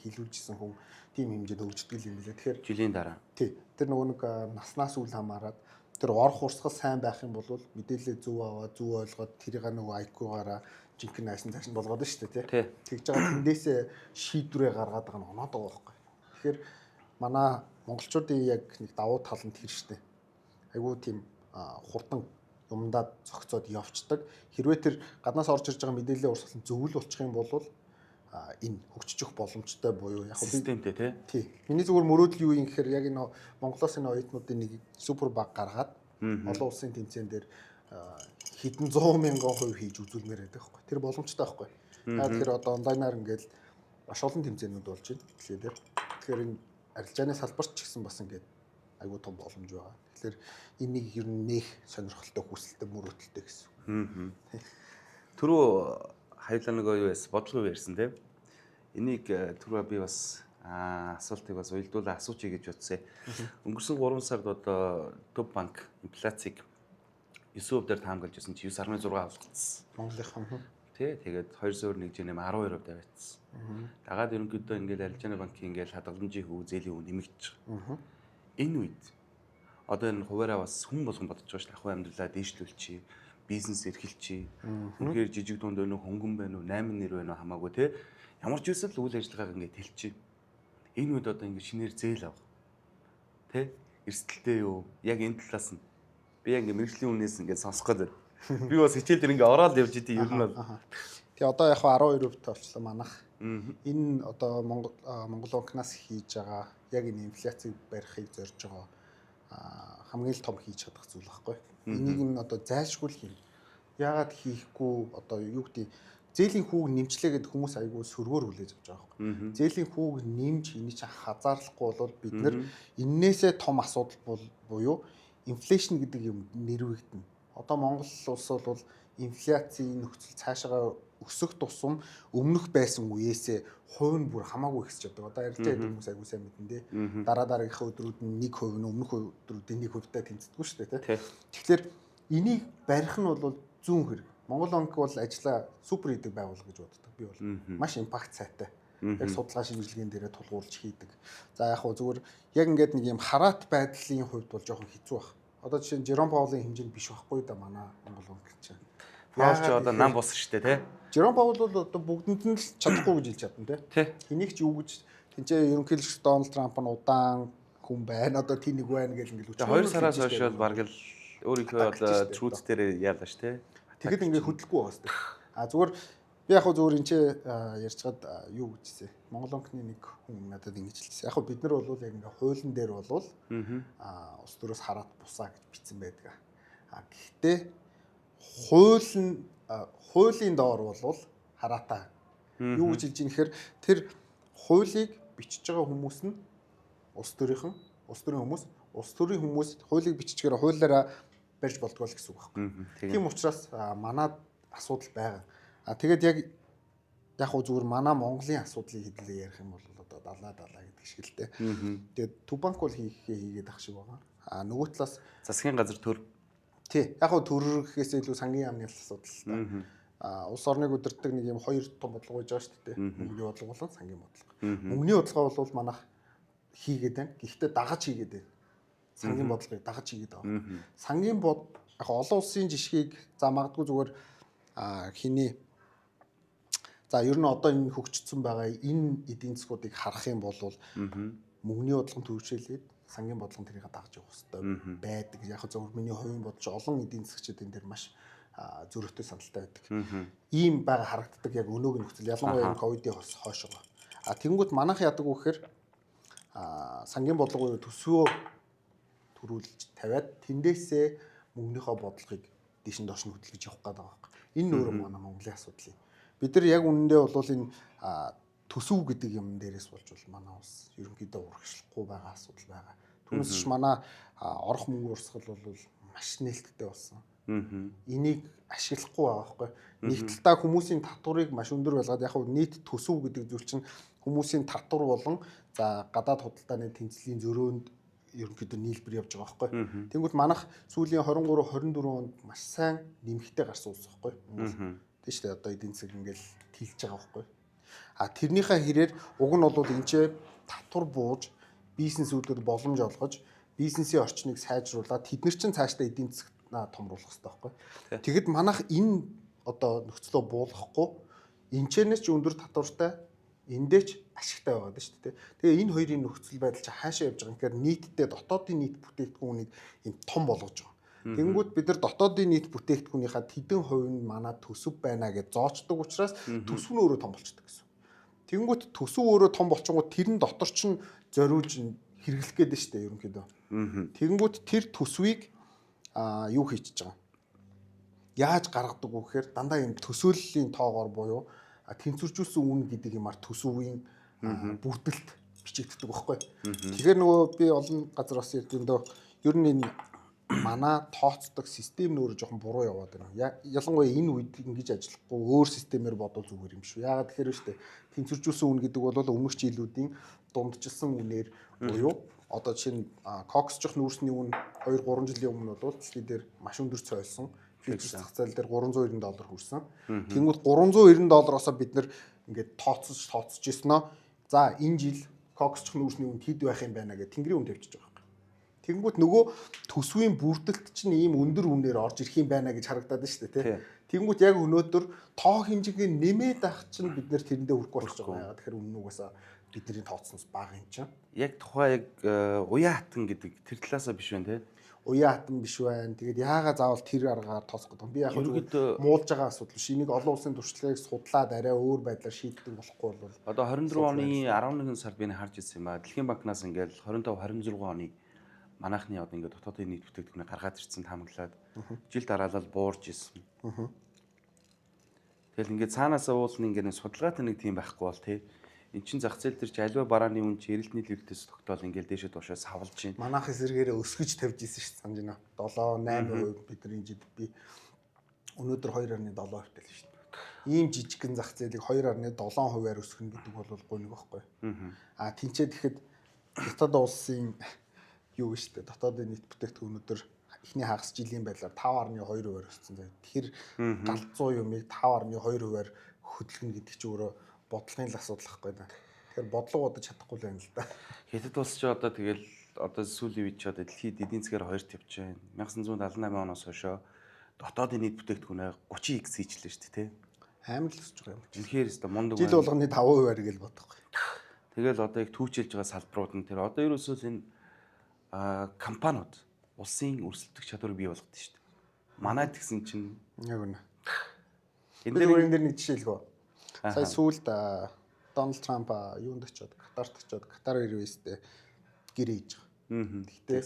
хэлүүлжсэн хүн тийм хэмжээнд хөгждөг юм билээ. Тэгэхээр жилийн дараа. Тий. Тэр нөгөө нэг наснаас үл хамааран тэр орох урсгал сайн байх юм бол мэдээлэл зөв аваад зөв ойлгоод тэрийг нөгөө IQ-гаараа жинхэнэ айсан цааш нь болгоод шүү дээ тий. Тэгж байгаа тэндээсээ шийдвэрээ гаргаад байгаа нь оноод байгаа байхгүй. Тэгэхээр манай монголчуудын яг нэг давуу тал нь тэр шүү дээ. Айгуу тийм хурдан юмдаа зогцоод явцдаг. Хэрвээ тэр гаднаас орж ирж байгаа мэдээллийн урсгал нь зөвл болчих юм бол энэ хөгжих боломжтой буюу яг системтэй тий. Миний зүгээр мөрөөдөл юу юм гэхээр яг энэ Монголоос энэ оюутнуудын нэг супер баг гаргаад олон улсын тэмцээн дээр хэдэн 100,000% хийж үзүүлмээр байдаг байхгүй. Тэр боломжтой байхгүй. Тэгэхээр одоо онлайнаар ингээд маш олон тэмцээнүүд болж байна. Тэгэхээр энэ арилжааны салбарт ч гэсэн бас ингээд айгүй том боломж байгаа. Тэгэхээр энийг ер нь нэх сонирхолтой хүсэлтэй мөрөөдөлтэй гэсэн. Түрүү хайлаа нэг юу яс бодлого ярьсан тийм. Энийг түрүү би бас асуултыг бас уйлдуулаа асуучих гэж бодсон. Өнгөрсөн 3 сард одоо Төв банк инфляцийг 9% дээр таамаглаж байсан чи 9.6 авалгацсан. Монголынхан. Тий, тэгээд 201 жинэм 12% тавиадсан. Дагаад ерөнхийдөө ингээд арилжааны банкын ингээд хадгаламжийн хөв зээлийн хөв нэмэгдэж байгаа. Энэ үед одоо энэ хуваараа бас хүн болгон бодож байгаа шүү дээ. Ахуй амьдралаа дээшлүүлчихье, бизнес эрхэлчихье. Үнэхээр жижиг дунд өнөө хөнгөн байна уу, 8 нэр байна уу хамаагүй те. Ямар ч үсэл үйл ажиллагааг ингээд хэлчихье. Энэ үед одоо ингээд шинээр зээл авах. Тэ? Эрсдэлтэй юу? Яг энэ талаас нь би яг ингээд мэрэгжлийн үнээс ингээд сонсох гэдэг. Би бас хичээл дээр ингээд ороод явж идэв ер нь бол. Тэгээ одоо яг 12% болчлоо манах. Энэ одоо Монгол банкнаас хийж байгаа яг энэ инфляцийг барихыг зорж байгаа хамгийн л том хийж чадах зүйл байхгүй. Энийг нь одоо зайлшгүй л юм. яагаад хийхгүй одоо юу гэдэг зээлийн хүүг нэмчлээ гэдэг хүмүүс айгүй сөргөөр хүлээж авч байгаа байхгүй. Зээлийн хүүг нэмж эний чинь хазаарлахгүй бол бид нэр эннээсээ том асуудал буюу инфляци гэдэг юм нэрвэгдэнэ. Одоо Монгол улс бол инфляцийн нөхцөл цаашаа өсөх тусам өмнөх байсан үеэсээ хувь нь бүр хамаагүй ихсэж байгаа. Одоо ярилцаа гэдэг хүмүүс айгүй сайн мэднэ дээ. Дараагийнхаа өдрүүд нь 1% нь өмнөх өдрүүдийн 1%-тай тэнцдэггүй шүү дээ, тий. Тэгэхээр энийг барих нь бол зүүн хэрэг. Монгол банк бол ажлаа супер хийдэг байгууллага гэж боддог. Би бол маш импакт сайтай. Яг судалгаа шинжилгээнд дээрээ тулгуурлаж хийдэг. За яг хөө зүгээр яг ингээд нэг юм хараат байдлын хувьд бол жоохон хэцүү баг. Одоо жишээ нь Жером Паулын хэмжээнд биш байхгүй да манай Монгол банк чинь. Паул ч одоо нам боссон шүү дээ, тий. Жером Паул бол одоо бүгдэнд нь л чадахгүй гэж хэлж чадна, тий. Энийг ч юу гэж тэнцээ ерөнхийлөгч Дональд Трамп нь удаан хүн байна. Одоо тийм нэг байна гэж ингээд үчиг. 2 сараас хойш бол баг л өөрийнхөө одоо truth дээр яалаа ш, тий. Тэгэхэд ингээд хөдөлгөхгүй байгаа сте. А зүгээр би яг хөө зүгээр энэ ярьцгаад юу гэжсэн. Монгол банкны нэг хүн надад ингэж хэлсэн. Яг хөө бид нар бол яг ингээд хуулийн дээр бол улс төрөөс хараат бусаа гэж бичсэн байдаг. А гэхдээ хуулийн доор бол хараатаа. Юу гэж хэлж ийм гэхээр тэр хуулийг бичиж байгаа хүмүүс нь улс төрийн хүмүүс хуулийг биччихээр хуулиараа барьж болдгоо л гэсэн үг байхгүй. Тийм учраас манад асуудал байгаа. Тэгээд яг хөө зүгээр манай Монголын асуудлыг хэдлээ ярих юм бол одоо далаа гэдэг шиг л дээ. Тэгээд Төв банк бол хийгээд ах шиг байгаа. Нөгөө талаас засгийн газар төр. Тий. Яг хөө төрөхөөс илүү сангийн яамны асуудал л та. Улс орныг удирддаг нэг юм хоёр том бодлого байж байгаа шүү дээ. Мөнгөний бодлого болон сангийн бодлого. Мөнгөний бодлого бол манайх хийгээд байна. Гэхдээ дагаж хийгээд байна. Сангийн бодлогыг дагаж хийгээд байгаа. Сангийн яг олон улсын жишгийг за магадгүй зүгээр хиний за ер нь одоо энэ хөгжсөн байгаа энэ эдийн засгуудыг харах юм бол мөнгөний бодлого төвшөлээд сангийн бодлого тэрийг дагаж явах хэрэгтэй байдаг. Яг зөвхөн миний хувийн бодож олон эдийн засгчид энэ дээр маш зөрөгтэй сандалтай байдаг. Ийм байгаа харагддаг яг өнөөгийн нөхцөл ялангуяа ковидын хойш байгаа. Тэнгүүд манайх яадаг вэ гэхээр сангийн бодлого төсвөө төрүүлж тавиад тэндээсээ мөнгөнийхөө бодлогыг дээш нь доош нь хөдөлгөж явах гэдэг байгаа. Энэ нөр манай Монголын асуудал юм. Бид нар яг үнэндээ бол энэ төсөв гэдэг юм дээрээс болж бол манай улс ерөнхийдөө урагшлахгүй байгаа асуудал байгаа. Түүнээс ч манай орох мөнгө урсгал бол маш нээлттэй болсон. Энийг ашиглахгүй байгаа байхгүй. Нэг талдаа хүмүүсийн татварыг маш өндөр байлгаад яг нийт төсөв гэдэг зүйл чинь хүмүүсийн татвар болон за гадаад худалдааны тэнцлийн зөрөөнд ерөнхийдөө нийлбэр явж байгаа байхгүй. Тэнгүүд манайх сүүлийн 23 24 онд маш сайн нэмэгтэй гарсан улс байхгүй. Тийм шүү дээ. Одоо эдийн засаг ингээл тэлж байгаа байхгүй. Тэрнийхээ хэрээр уг нь бол энэ ч татвар бууж бизнесүүдэд боломж олгож бизнесийн орчныг сайжруулад тэд нар чинь цаашдаа эдийн засаг томруулах хэрэгтэй байхгүй. Тэгэд манайх энэ одоо нөхцөлөө буулгахгүй энэчнээс ч өндөр татвартай эндээ ч ашигтай байгаа даа шүү дээ. Тэгээ энэ хоёрын нөхцөл байдал чи хаашаа явж байгаа юм гэхээр нийтдээ дотоодын нийт бүтээгдэхүүнийг юм том болгож байгаа. Тэнгүүд бид нар дотоодын нийт бүтээгдэхүүнийхаа тэдэн хувь нь манай төсөв байна гэж зоочдөг учраас төсөв нь өөрөө том болчихдог гэсэн. Тэнгүүд төсөв өөрөө том болчихгоо тэр нь дотор ч зориулж хэрэглэх гээд байна шүү дээ ерөнхийдөө. Тэнгүүд тэр төсвийг юу хийчихэж байгаа. Яаж гаргадаг вэ гэхээр дандаа юм төсөөллийн тоогоор буюу тэнцвэржүүлсэн үн гэдэг юмар төсөвийн бүрдэлт бичигддэг байхгүй. Тэгэхээр нөгөө би олон газар бас ярьдээ ер нь энэ манай тооцдог систем нөр жоохон буруу яваад байна. Ялангуяа энэ үед ингэж ажиллахгүй өөр системээр бодвол зүгээр юм шүү. Яагаад тэгэхээр шүү дээ тэнцвэржүүлсэн үн гэдэг бол өмнөх жилүүдийн дундчилсан үнээр буюу одоо жишээ нь коксчих нүүрсний үн 2 3 жилийн өмнө бол дэлхий дээр маш өндөр цойлсон. Фьючерс зах зээл дээр $390 хүрсэн. Тэнгүүд $390-оос бид нэр ингээд тооцож ирсэн. За энэ жил коксчих нүүрсний үн хэд байх юм байна гэх тэнгэрийн үн тавьчихж байгаа. Тэнгүүд нөгөө төсвийн бүрдэлт чинь ийм өндөр үнээр орж ирэх юм байна гэж харагдаад байна шүү дээ, тий. Тэнгүүд яг өнөөдөр тоо хэмжээгээ нэмээд авах чинь бид нэр тэрэндээ хүрэхгүй болж байгаа. Тэгэхээр үнэн угаасаа бидний тооцсноос бага юм чинь. Яг тухай яг уян хатан гэдэг тэр талаасаа биш байна, тий. Уян хатан биш байна. Тэгээд яагаад заавал тэр аргаар тооцох гэдэг юм. Би яг муулж байгаа асуудал биш. Энийг олон улсын туршлагыг судлаад арай өөр байдлаар шийддэг болохгүй бол одоо 24 оны 11 сард би харж ирсэн юм ба. Дэлхийн банкнаас ингээл 25 26 оны манайхны одоо ингээд дотоодын нийт бүтээгдэхүүнээ гаргаад ирсэн таамаглаад жил дараалал буурж исэн. Тэгэл ингээд цаанаасаа уулын ингээд судалгаатай нэг тийм байхгүй бол тий. Эн чин зах зээл дээр чи аливаа барааны үн чи эрэлтний левлээс тогтоол ингээд дээшээ доошоо савлж байна. Манайх эсэргээрээ өсгөж тавьж исэн шүү дээ санаж байна. 7-8% бидний GDP өнөөдөр 2.7% л шүү дээ. Ийм жижигхэн зах зээлийг 2.7%-аар өсгөх гэдэг бол гониг байхгүй. А тэнцээ тэгэхэд дотоод улсын юу шүү дээ. Дотоодын нийт бүтээгдэхүүн өнөөдөр эхний хагас жилийн байдлаар 5.2%-аар өссөн заяа. Тэгэхээр галзуу юмыг 5.2%-аар хөдөлгөнө гэдэг чинь өөрөө бодлогын л асуудал байхгүй да. Тэгэхээр бодлого удаж чадахгүй л байна л да. Хятад улс ч одоо тэгэл одоо сүүлийн үед ч одоо дэлхийд эдийн засгаар хоёрт явж байна. 1978 оноос хойшоо дотоодын нийт бүтээгдэхүүнээ 30x хийчлээ шүү дээ тий. Амар л өсөж байгаа юм. Үнэхээр өстой мундаг Жил болгоны 5%-аар гэж бодохгүй. Тэгэл одоо их түүчилж байгаа салбарууд нь тэр одоо ерөөсөө энэ компаниуд улсын өрсөлдөх чадварыг бий болгодог шүү дээ. Манайд гэсэн чинь Яг үнэ. энэ дээр нэг жишээ хэлгөө. Сая сүүлд Дональд Трамп юунд очиод Катар Airways-тэй гэрээ хийж байгаа. Гэхдээ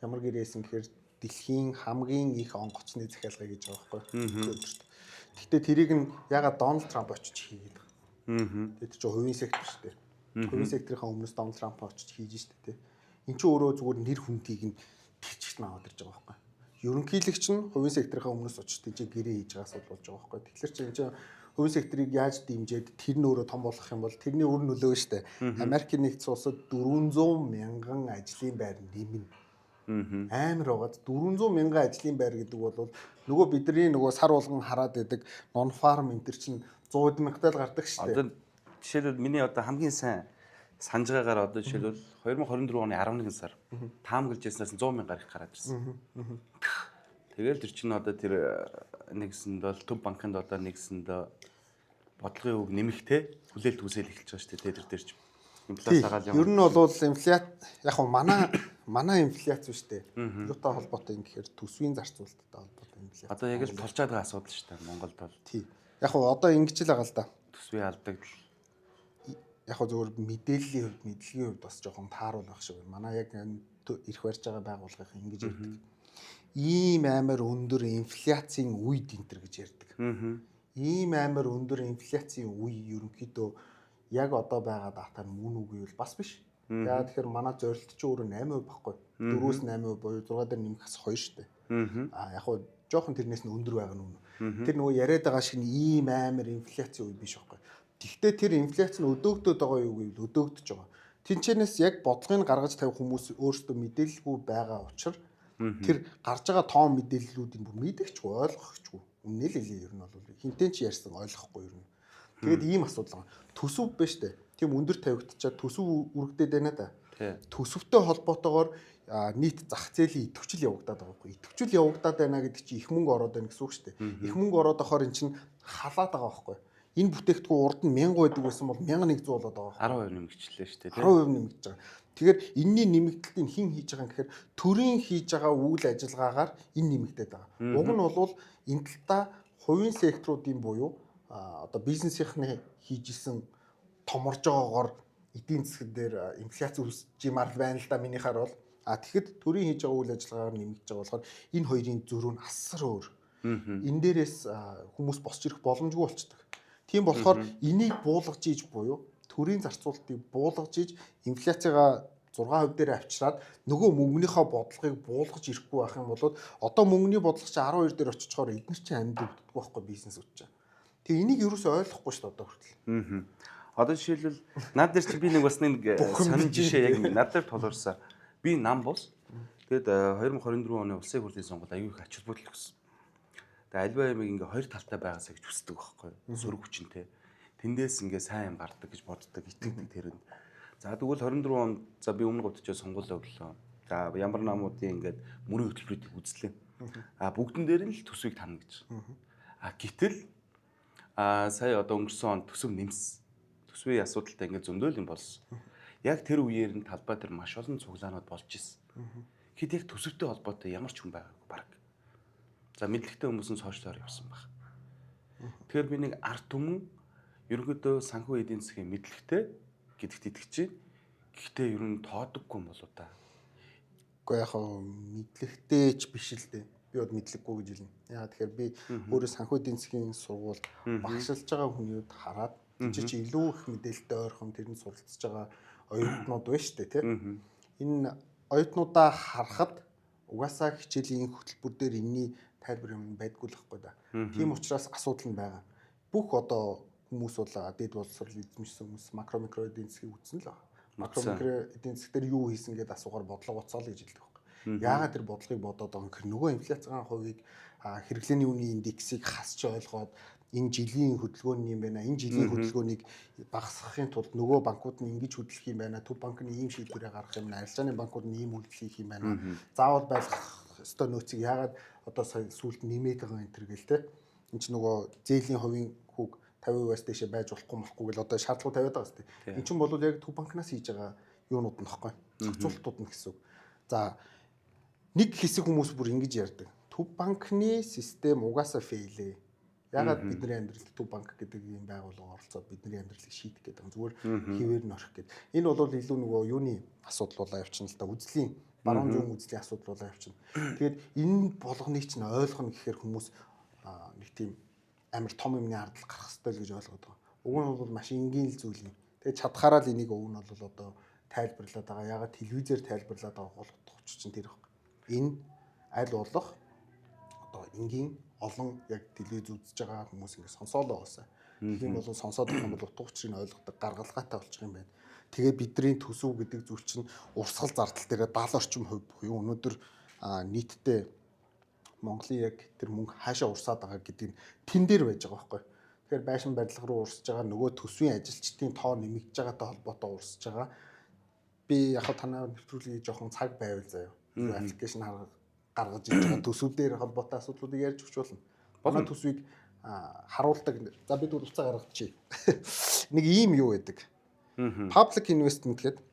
ямар гэрээсэн гэхээр дэлхийн хамгийн их онгоцны захиалгыг хийж байгаа байхгүй. Гэхдээ тэрийг нь ягаад Дональд Трамп очиж хийгээд байгаа. Тэр чинь хувийн сектор шүү дээ. Хувийн секторынхаа өмнөөс Дональд Трамп очиж хийж штэ тий. Энд чинь өөрөө зүгээр нэр хүндийг нь тэрчгт аваад ирж байгаа байхгүй. Ерөнхийлөгч нь хувийн секторынхаа өмнөөс очиж тийж гэрээ хийж байгаас болж байгаа байхгүй. Тэгэхээр чи энэ чинь хувийн секторыг яаж дэмжиж тэр нь өөрөө том болох юм бол тэрний үр нөлөө штэ. Америкийн нэгдсэн улсад 400 мянган ажлын байр нэмнэ. Амар байгаад 400 мянган ажлын байр гэдэг бол нөгөө бидний нөгөө сар болгон хараад байдаг нон фарм энэ төр чинь 100 мянгтай л гардаг штэ. Одоо жишээлбэл миний одоо хамгийн сайн санаж байгаагаар одоо жишээлбэл 2024 оны 11 сар таамаглаж яснаас 100 мянгаар их гараад ирсэн. Тэгэл тэр чинь одоо тэр нэгсэнд бол төв банкнд одоо нэгсэнд бодлогын үг нэмэхтэй хүлээлт хүсэл эхэлж байгаа шүү дээ тэр дээр ч инфляц хагаал юм. Ер нь бол инфляц яг хөө манай инфляц шүү дээ. Юутай холбоотой юм гэхээр төсвийн зарцуулалттай холбоотой инфляц. Одоо яг л тулчаад байгаа асуудал шүү дээ Монголд бол. Тий. Яг хөө одоо ингэж л байгаа л да. Төсвийн алдагдал. Яг хөө зөвхөн мэдээллийн хувьд мэдлэгийн хувьд бас жоохон тааруул байх шиг байна. Манай яг ирэх барьж байгаа байгууллагын ингэж ярьдаг. Ийм амар өндөр инфляцийн үед энтер гэж ярьдаг. Ийм амар өндөр инфляцийн үе ерөнхийдөө яг одоо байгаа дата нь мөн үгүй бол бас биш. Яагаад тэгэхээр манай зорилт чинь өөрөө 8% байхгүй. 4-өөс 8% буюу 6 дээр нэмэх хэсэг 2 шүү дээ. Яг хөө жоохон тэрнээс нь өндөр байгаа нь. Тэр нөгөө яриад байгаа шиг ийм амар инфляцийн үе биш байхгүй. Гэхдээ тэр инфляц нь өдөөгдөд байгаа юу гэвэл өдөөгдөж байгаа. Тинчэнэс яг бодлогыг гаргаж тавих хүмүүс өөрсдөө мэдээлэлгүй байгаа учраас тэр гарч байгаа тоон мэдээллүүдийг бүр мэдэгчгүй ойлгохчгүй. Үнэ л хэлээ ер нь бол хинтэн ч ярьсан ойлгохгүй ер нь. Тэгээд ийм асуудал байгаа. Төсөв биш үү? Тийм өндөр тавигдчаад төсөв үргэлдээд байна да. Төсөвтэй холбоотойгоор нийт зах зээлийн идэвхжил явагдаад байгаа байхгүй. Идэвхжил явагдаад байна гэдэг чинь их мөнгө ороод байна гэсэн үг шүү дээ. Их мөнгө ороод ахаар эн чинь халаад байгаа байхгүй. Энэ бүтээгдэхүүн урд нь 1000 байдаг байсан бол 1100 болоод байгаа. 10% нэмэгчлээ шүү дээ. 10% нэмэгдэж байгаа. Тэгэхээр энэний нэмэгдэлтийг хэн хийж байгаа юм гэхээр төрийн хийж байгаа үйл ажиллагаагаар энэ нэмэгдээд байгаа. Уг нь бол энэ талдаа хувийн секторуудын буюу одоо бизнесийнхний хийж исэн томорж байгаагаар эдийн засгын дээр инфляц үүсэж юмар байна л да минийхаар бол тэгэхэд төрийн хийж байгаа үйл ажиллагаагаар нэмэгдэж байгаа болохоор энэ хоёрын зөрүү нь асар өөр. Энэ дээрээс хүмүүс босч ирэх боломжгүй болчихдог. Тийм болохоор энийг буулгаж ийж буюу төрийн зарцуулалтыг буулгаж ийж инфляцийг 6% дээр авчираад нөгөө мөнгөнийхөө бодлогыг буулгаж ирэхгүй байх юм бол одоо мөнгөний бодлого чи 12 дээр очичоор эдгээр чи амьд өвддөг байхгүй бизнес үтч. Тэгээ энийг юу ч ойлгохгүй шүү дээ одоо хүртэл. Одоо жишээлбэл над дээр чи би нэг бас нэг сонин жишээ яг над дээр тулгарсан. Би нам бус. Тэгэд 2024 оны улсын хурлын сонгуульд аюул их ач холбогдол өгсөн. Тэгээ альва ямиг ингээ хоёр талтай байгаасаа гэж хүсдэг байхгүй. Сөрөг хүчнтэй. Тэндээс ингээ сайн юм гардаг гэж боддог, итгэдэг тэрэнд. За тэгвэл 24 он за би өмнө годч сонгуулаа өглөө. За ямар намуудын ингээд мөрийн хөтөлбөрүүдийг үзлээ. Бүгдэн дээр нь л төсвийг тана гэж. Гэтэл сая одоо өнгөрсөн он төсөв нэмсэн. Төсвийн асуудалтай ингээд зөндөөл юм болсон. Яг тэр үеэр нь талбай дээр маш олон цуглаанууд болж исэн. Хэд яг төсөвтэй холбоотой ямар ч хүн байгаагүй баг. За мэдлэгтэй хүмүүс нь сошиалоор явсан баг. Тэгэхээр би нэг арт түмэн ерөнхийдөө санхүү эдийн засгийн мэдлэгтэй гэдэгт итгэж байна. Гэхдээ ер нь тоодоггүй юм болоо та. Гэхдээ яг мэдлэгтэй ч биш л дээ. Би бод мэдлэггүй гэж хэлнэ. Яагаад тэгэхээр би өөрөө санхүү эдийн засгийн сургууль багшилж байгаа хүмүүд хараад чи илүү их мэдээлэлтэй ойрхон тэрэнд суралцж байгаа оюутнууд байна шүү дээ, тийм. Энэ оюутнуудаа харахад угаасаа хичээлийн хөтөлбөр дээр энэний тайлбар юм байдгүй л байхгүй да. Тийм учраас асуудал нь байгаа. Бүх одоо хүмүүс бол дэд боловсрол эзэмшсэн хүмүүс макро эдийн засгийг үзсэн л байна. Макро эдийн засаг дээр юу хийсэн гэдээ асуугаар бодлого уцаал гэж хэлдэг байхгүй. Яагаад тэр бодлогыг бодоод байгаа гэхээр нөгөө инфляцийн хувийг хэрэглээний үнийн индексийг хасч ойлгоод энэ жилийн хөдөлгөөний юм байна. Энэ жилийн хөдөлгөөнийг багасгахын тулд нөгөө банкуд нь ингэж хөдөлгөх юм байна. Төв банк нь ийм шийдвэрээ гаргах юм байна. Арилжааны банкуд нь ийм үйлдэл хийх юм байна. Заавал байлгах ёстой нөөцийг яагаад одоо сүүлд нэмээд байгаа энэ төр гэл те. Энд чинь нөгөө зээлийн хувийн хүүг 50%-аас дээшээ байж болохгүй гэл одоо шаардлага тавиад байгаа шүү дээ. Энд чинь бол яг төв банкнаас хийж байгаа юунууд нь баггүй. Зохицуултууд нь гэсэн үг. За нэг хэсэг хүмүүс бүр ингэж ярьдаг. Төв банкны систем угаасаа фейлээ. Ягаад бидний амьдралд төв банк гэдэг ийм байгууллага оролцоод бидний амьдралыг шийдэх гэдэг юм. Зүгээр хിവэр нь орох гэдэг. Энэ бол илүү нөгөө юуны асуудал болоо явчихна л да. Үзлийн баруун зүүн үзлийн асуудал болоо явчихна. Тэгээд энэ болгоныг чинь ойлгоно гэхээр хүмүүс нэг тийм амар том юмны ардл гарах хэрэгтэй л гэж ойлгоод байгаа. Уг нь бол маш энгийн л зүйл юм. Тэгээд чадхаараа л энийг уг нь бол одоо тайлбарлаад байгаа. Ягаад телевизээр тайлбарлаад байгаа гол утга учир чинь тэр байна. Энэ аль болох одоо энгийн олон яг телевиз үзэж байгаа хүмүүс ингэ сонсоолоо байгаасаа. Тийм бол сонсоод байгаа юм бол утга учирыг ойлгодог гаргалгаатай болчих юм байна. Тэгээд бидний төсөв гэдэг зүйл чинь урсгал зардал дээр 70 орчим хувь буюу өнөөдөр нийтдээ Монголын яг тэр мөнгө хаашаа урсаад байгаа гэдэг нь тэн дээр байж байгаа байхгүй. Тэгэхээр байшин барилга руу урсж байгаа нөгөө төсвийн ажилчдын тоо нэмэгдэж байгаатай холбоотой урсж байгаа. Би яг танаа нэвтрүүлгийг жоохон цаг байвал заяа. Аппликейшн гаргаж иж байгаа төсвүүдээр холбоотой асуудлуудыг ярьж өгч болно. Манай төсвийг харуулдаг. За бид үл уцаа гаргачих. Нэг ийм юу байдаг. Public investment гэдэг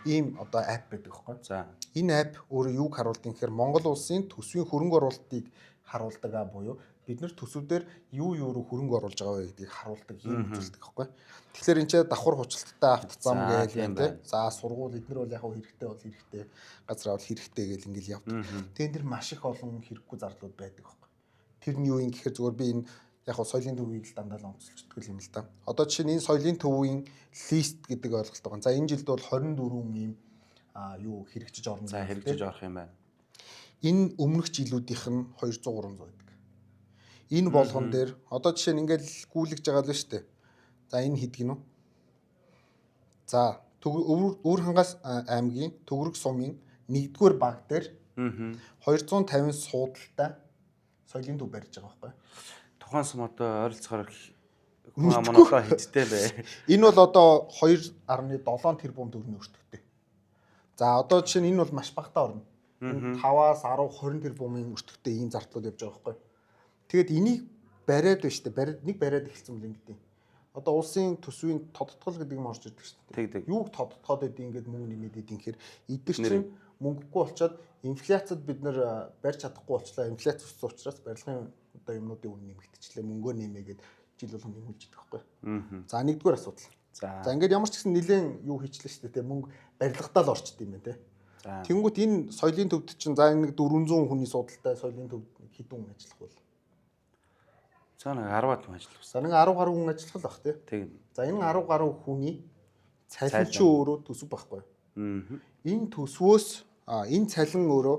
ийм одоо app байдаг байхгүй. За энэ app өөрөө юуг харуулдаг гэхээр Монгол улсын төсвийн хөрөнгө оруулалтыг харуулдаг буюу бид нар төсвүүдээр юу руу хөрөнгө оруулж байгаа вэ гэдгийг харуулдаг юм үзүүлдэг байхгүй. Тэгэхээр энэ ч давхар хучилттай авт зам гээл юм те. За сургууль эднэр бол яг хэрэгтэй бол хэрэгтэй, газар авал хэрэгтэй гэл ингээл явдаг. Тэгээд энэ маш их олон хэрэггүй зардлууд байдаг байхгүй. Тэр нь юу юм гэхээр зүгээр би энэ яг соёлын төвийг л дандаа л онцолчдөг юм л да. Одоо жишээ нь энэ соёлын төвийн лист гэдэг ойлголт байгаа. За энэ жилд бол 24 ийм юу хэрэгжиж орно. За хэрэгжиж орох юм байна. Энэ өмнөх жилүүдийнх нь 200 300 байдаг. Энэ болгон дээр одоо жишээ нь ингээл гүйлгэж байгаа л шүү дээ. За энэ хэд гинөө? За Өвөр Хангаас аймгийн Төгөрөг сумын 1-р баг дээр 250 суудалтай соёлын төв барьж байгаа байхгүй. Тухайн сум одоо ойролцоогоор хүн амнасаа хэдтэй бай. Энэ бол одоо 2.7 тэрбум төгрөгийн өртөгтэй. За одоо жишээ нь энэ бол маш багтаа орно. 5-аас 10 20 тэрбумын өртөгтэй ийм зардлууд явж байгаа байхгүй. Тэгээд энийг бариад байна шүү дээ. Нэг бариад эхэлсэн бол ингэдэг. Одоо улсын төсвийн тодтгол гэдэг юм орж ирдэг шүү дээ. Юуг тодтогоод байдгийг ингээд мөнгө нэмээд байдгийг гэхээр эдгээр чинь мөнгөгүй болчоод инфляцид бид нар барьж чадахгүй болчлаа. Инфляц өссөн учраас барилгын одоо юмнуудын үн нэмэгдчихлээ. Мөнгөө нэмээгээд жил болгон нэмүүлж идэх байхгүй. За нэгдүгээр асуудал. За ингээд ямар ч гэсэн нэлээд юу хийчлээ шүү дээ. Мөнгө барилгатаа л орчд юм байна те. Тэнгүүт энэ соёлын төвд чинь за нэг 400 хүний суудалтай соёлын төвд хэдэн хүн ажиллах вэ? За нэг 10 хүн ажиллах. За нэг 10 гаруй хүн ажиллах л бах тий. Тийм. За энэ 10 гаруй хүний цалин ч өөрөө төсөв байхгүй. Энэ төсвөөс энэ цалин өөрөө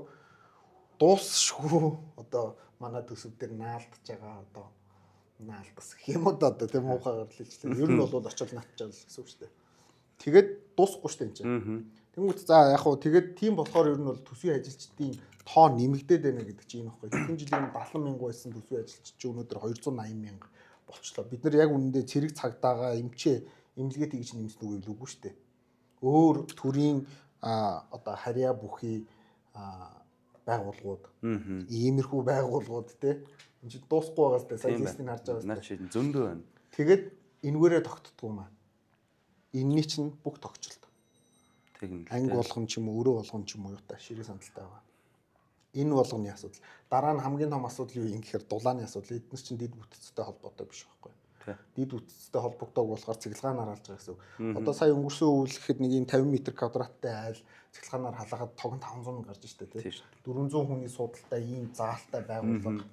дуусшгүй одоо манай төсөв дээр наалдж байгаа одоо наалдас гэх юм одоо тийм муухай гарлалчлаа. Ер нь бол очиод натчаал гэсэн үг шүү дээ. Тэгээд дуусахгүй шүү дээ энэ чинь. Тэнгүүт за яг хуу тэгээд тийм болохоор ер нь бол төсвийн ажилчдын тоо нэмэгдээд байна гэдэг чинь энэ баггүй. Хэдэн жилийн 70 мянга байсан төсвийн ажилчид чи өнөөдөр 280 мянга болчлоо. Бид нар яг үнэндээ цэрэг цагдаагаа эмнэлгээ тэгж нэмсэн үг үгүй шүү дээ. Өөр төрийн одоо харьяа бүхий байгууллагууд иймэрхүү байгууллагууд те энэ чинь дуусахгүй байгаас тэ сая листийг харж байгаа. Наач зөндөө байна. Тэгээд энэгээрээ тогтдгоо юм аа. Энэний чинь бүх тогтчлоо. Анги болгон ч юм уу, өрөө болгон ч юм уу юутай ширээ сандалтай байгаа. Энэ болгоны асуудал. Дараа нь хамгийн том асуудал юу юм гэхээр дулааны асуудал. Эдгээр чинь дэд бүтцтэй холбоотой биш байхгүй. Дид үтцтэй холбогдоог болохоор цэглэгаанаар алж байгаа гэсэн үг. Одоо сая өнгөрсөн үйл гэхэд нэг юм 50 м квадраттай айл цэглэгаанаар халаагаад тог нь 500 мянга гарч штэ тий. 400 хүний судалтай ийм заалтай байгууллага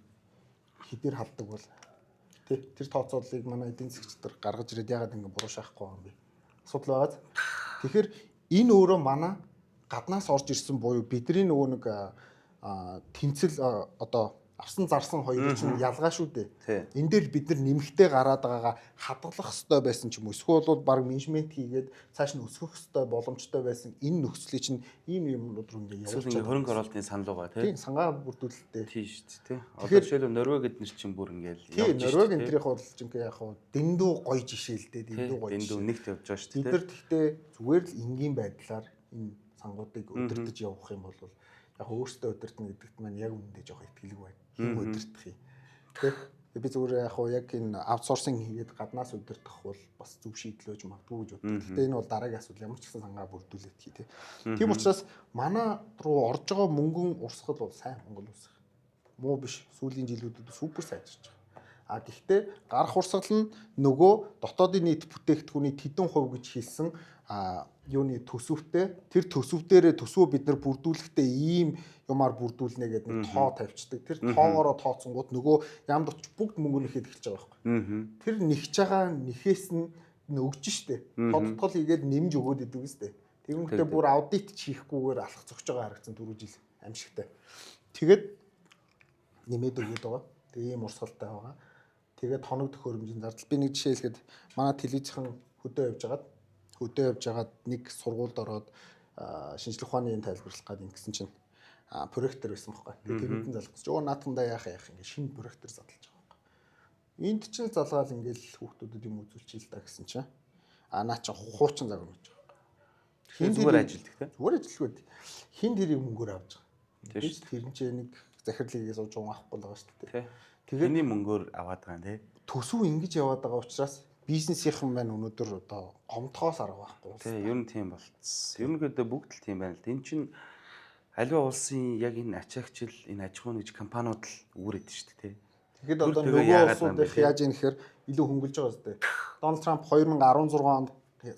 хэдээр халдаг бол тий тэр тооцооллыг манай эдийн засгч нар гаргаж ирээд ягаад ингэ буруу шахахгүй юм бэ? Асуудал байгааз. Тэгэхээр энэ өөрөө манай гаднаас орж ирсэн буюу бидний нөгөө нэг тэнцэл одоо авсан зарсан хоёрын чинь ялгаа шүү дээ. Энэ дээр бид нар нэмэгтэй гараад байгаагаа хадгалах хэрэгтэй байсан ч юм уу. Эсвэл бол баг менежмент хийгээд цааш нь өсгөх хэрэгтэй боломжтой байсан энэ нөхцөлийг чинь ийм юмнууд руу ингэ явуулж байгаа. Хөрөнгө оруулалтын санал байгаа тийм сангаа бүрдүүлэлттэй. Тийм шүү дээ. Одоо жишээлбэл Норвег гэднэр чинь бүр ингээл явж байна. Норвег энтрих бол жинхэнэ яг хуу дэндүү гоё жишээ л дээ. Дэндүү гоё. Дэндүү нэгт явж байгаа шүү дээ. Бид нар гэхдээ зүгээр л энгийн байдлаар энэ сангуудыг өдөртөж явах юм бол яг өөртөө өдөртнө гэдэгт маань яг үнэндээ жоох итгэлэг байна. Хэн өдөртөх юм. Тэгэхээр би зүгээр яг хуу яг энэ аутсорсинг хийгээд гаднаас өдөртөх бол бас зөв шийдлөөж магадгүй гэж боддог. Гэхдээ энэ бол дараагийн асуудал ямар ч гэсэн сангаа бүрдүүлээд хий тээ. Тийм учраас манай руу орж байгаа мөнгөн урсгал бол сайн Монгол улс. Муу биш. Сүүлийн жилүүдэд супер сайжирч байгаа. Гэхдээ гарах урсгал нь нөгөө дотоодын нийт бүтээгдэхүүний тэдэн хувь гэж хэлсэн юуны төсөвтэй тэр төсөв дээрээ төсвөө бид нар бүрдүүлэхдээ ийм юмар бүрдүүлнэ гэдэг нэг тоо тавьчихдаг. Тэр тоогоороо тооцсонгууд нөгөө ямд оч бүгд мөнгө нэхэд эхэлж байгаа байхгүй. Тэр нэгж байгаа нэхээс нь өгж штэ. Тодтгол хийгээд нэмж өгөөд идэв үстэй. Тэгмэдээ бүр аудит хийхгүйгээр алхах зогж байгаа харагдсан 4 жил амжигтай. Тэгээд нэмээд өгöd байгаа. Тэгээ ийм урсгалтай байгаа. Тэгээд хоног төхөөрөмжийн зардал би нэг жишээ хэлэхэд манай телевизийн хөдөө явж хагаад нэг сургуульд ороод шинжлэх ухааны юм тайлбарлах гээд ингэсэн чинь проектор байсан байхгүй. Тэгээд тэрүүдэн залгах гэж наатандаа яах ингэ шинэ проектор задлаж байгаа байхгүй. Энд чинь залгаал ингээл хүүхдүүдэд юм үзүүлчихээ л та гэсэн чинь наа чи хуучин цаг өгч байгаа. Хин зүгээр ажилдаг те. Зүгээр ажилгүй. Хин тэрийг мөнгөөр авч байгаа. Тэгэж тэр нь ч нэг захирлыг сууж авахгүй л байгаа шүү дээ. Тэгээд энэ мөнгөөр аваад байгаа юм те. Төсөв ингэж яваад байгаа учраас бизнесийнхэн маань өнөөдөр одоо гомдхоос арга байхгүй. Тийм, ер нь тийм болцсон. Ерөнхийдөө бүгд л тийм байна л. Энэ чинь аливаа улсын яг энэ ачаагчл, энэ аж ахуйн гэж компаниуд л үүрээд шүү дээ. Тэгэхэд одоо нөгөө улсууд яаж ийм гэхээр илүү хөнгөлж байгаа зү. Дональд Трамп 2016 онд